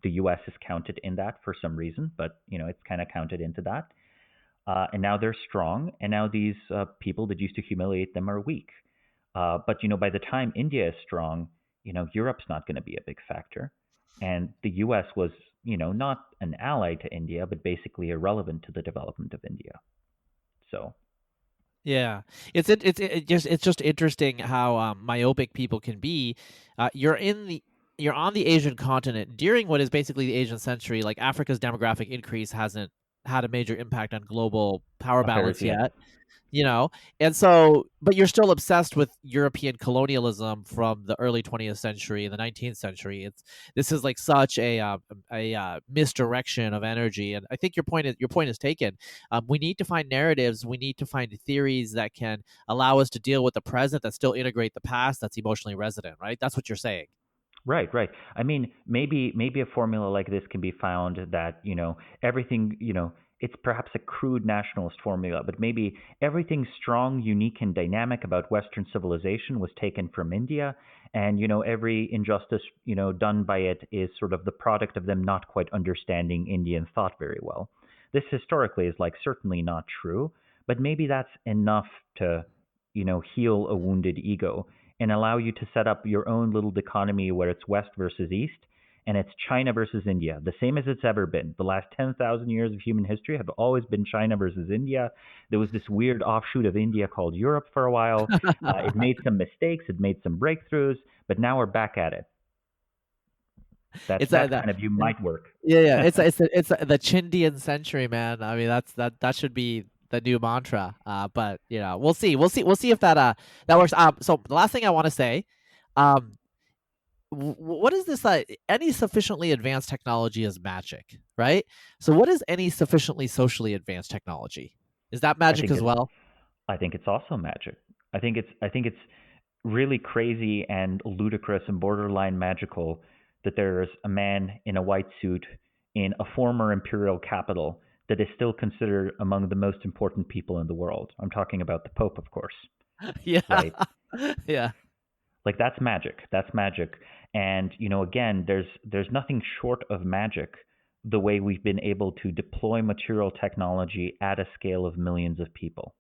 S2: the US is counted in that for some reason, but, it's kind of counted into that. And now they're strong, and now these people that used to humiliate them are weak. But by the time India is strong, Europe's not going to be a big factor, and the U.S. was, not an ally to India, but basically irrelevant to the development of India. So
S1: Yeah, it's just interesting how myopic people can be. You're on the Asian continent during what is basically the Asian century. Like Africa's demographic increase hasn't had a major impact on global power
S2: affairs,
S1: balance
S2: yes,
S1: yet. you know and so, but you're still obsessed with European colonialism from the early 20th century and the 19th century. This is like such a misdirection of energy, and I think your point is taken. We need to find narratives, we need to find theories that can allow us to deal with the present that still integrate the past, that's emotionally resident, right? That's what you're saying.
S2: right, right. I mean, maybe a formula like this can be found that everything, it's perhaps a crude nationalist formula, but maybe everything strong, unique, and dynamic about Western civilization was taken from India, and every injustice done by it is sort of the product of them not quite understanding Indian thought very well. This historically is like certainly not true, but maybe that's enough to heal a wounded ego and allow you to set up your own little dichotomy where it's West versus East, and it's China versus India, the same as it's ever been. The last 10,000 years of human history have always been China versus India. There was this weird offshoot of India called Europe for a while. It made some mistakes, it made some breakthroughs, but now we're back at it.
S1: It's
S2: That
S1: that
S2: kind of view might work.
S1: Yeah, yeah. It's the Chindian century, man. I mean, that should be the new mantra. But we'll see if that works. So the last thing I want to say, um, what is this? Any sufficiently advanced technology is magic, right? So what is any sufficiently socially advanced technology? Is that
S2: I
S1: magic
S2: think
S1: as
S2: it's
S1: well?
S2: I think it's also magic. I think it's really crazy and ludicrous and borderline magical that there's a man in a white suit in a former imperial capital that is still considered among the most important people in the world. I'm talking about the Pope, of course,
S1: Yeah,
S2: right?
S1: yeah,
S2: Like that's magic. That's magic. And again, there's nothing short of magic the way we've been able to deploy material technology at a scale of millions of people.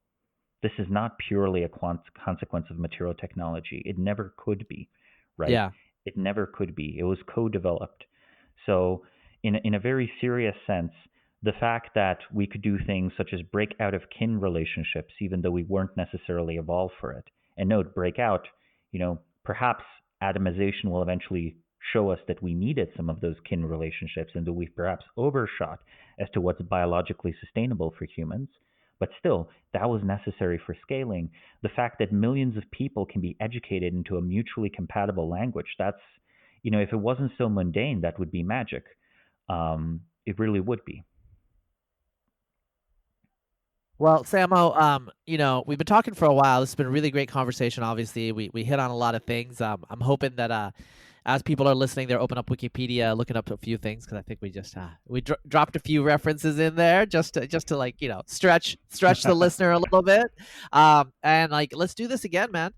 S2: This is not purely a consequence of material technology. It never could be, right?
S1: yeah.
S2: It never could be. It was co-developed. So, in a very serious sense, the fact that we could do things such as break out of kin relationships, even though we weren't necessarily evolved for it, and note break out, perhaps atomization will eventually show us that we needed some of those kin relationships and that we've perhaps overshot as to what's biologically sustainable for humans. But still, that was necessary for scaling. The fact that millions of people can be educated into a mutually compatible language, if it wasn't so mundane, that would be magic. It really would be.
S1: Well, Samo, we've been talking for a while. This has been a really great conversation. Obviously, we hit on a lot of things. I'm hoping that as people are listening, they're open up Wikipedia, looking up a few things, because I think we just dropped a few references in there just to like stretch the listener a little bit. And like let's do this again, man.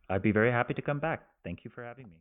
S2: I'd be very happy to come back. Thank you for having me.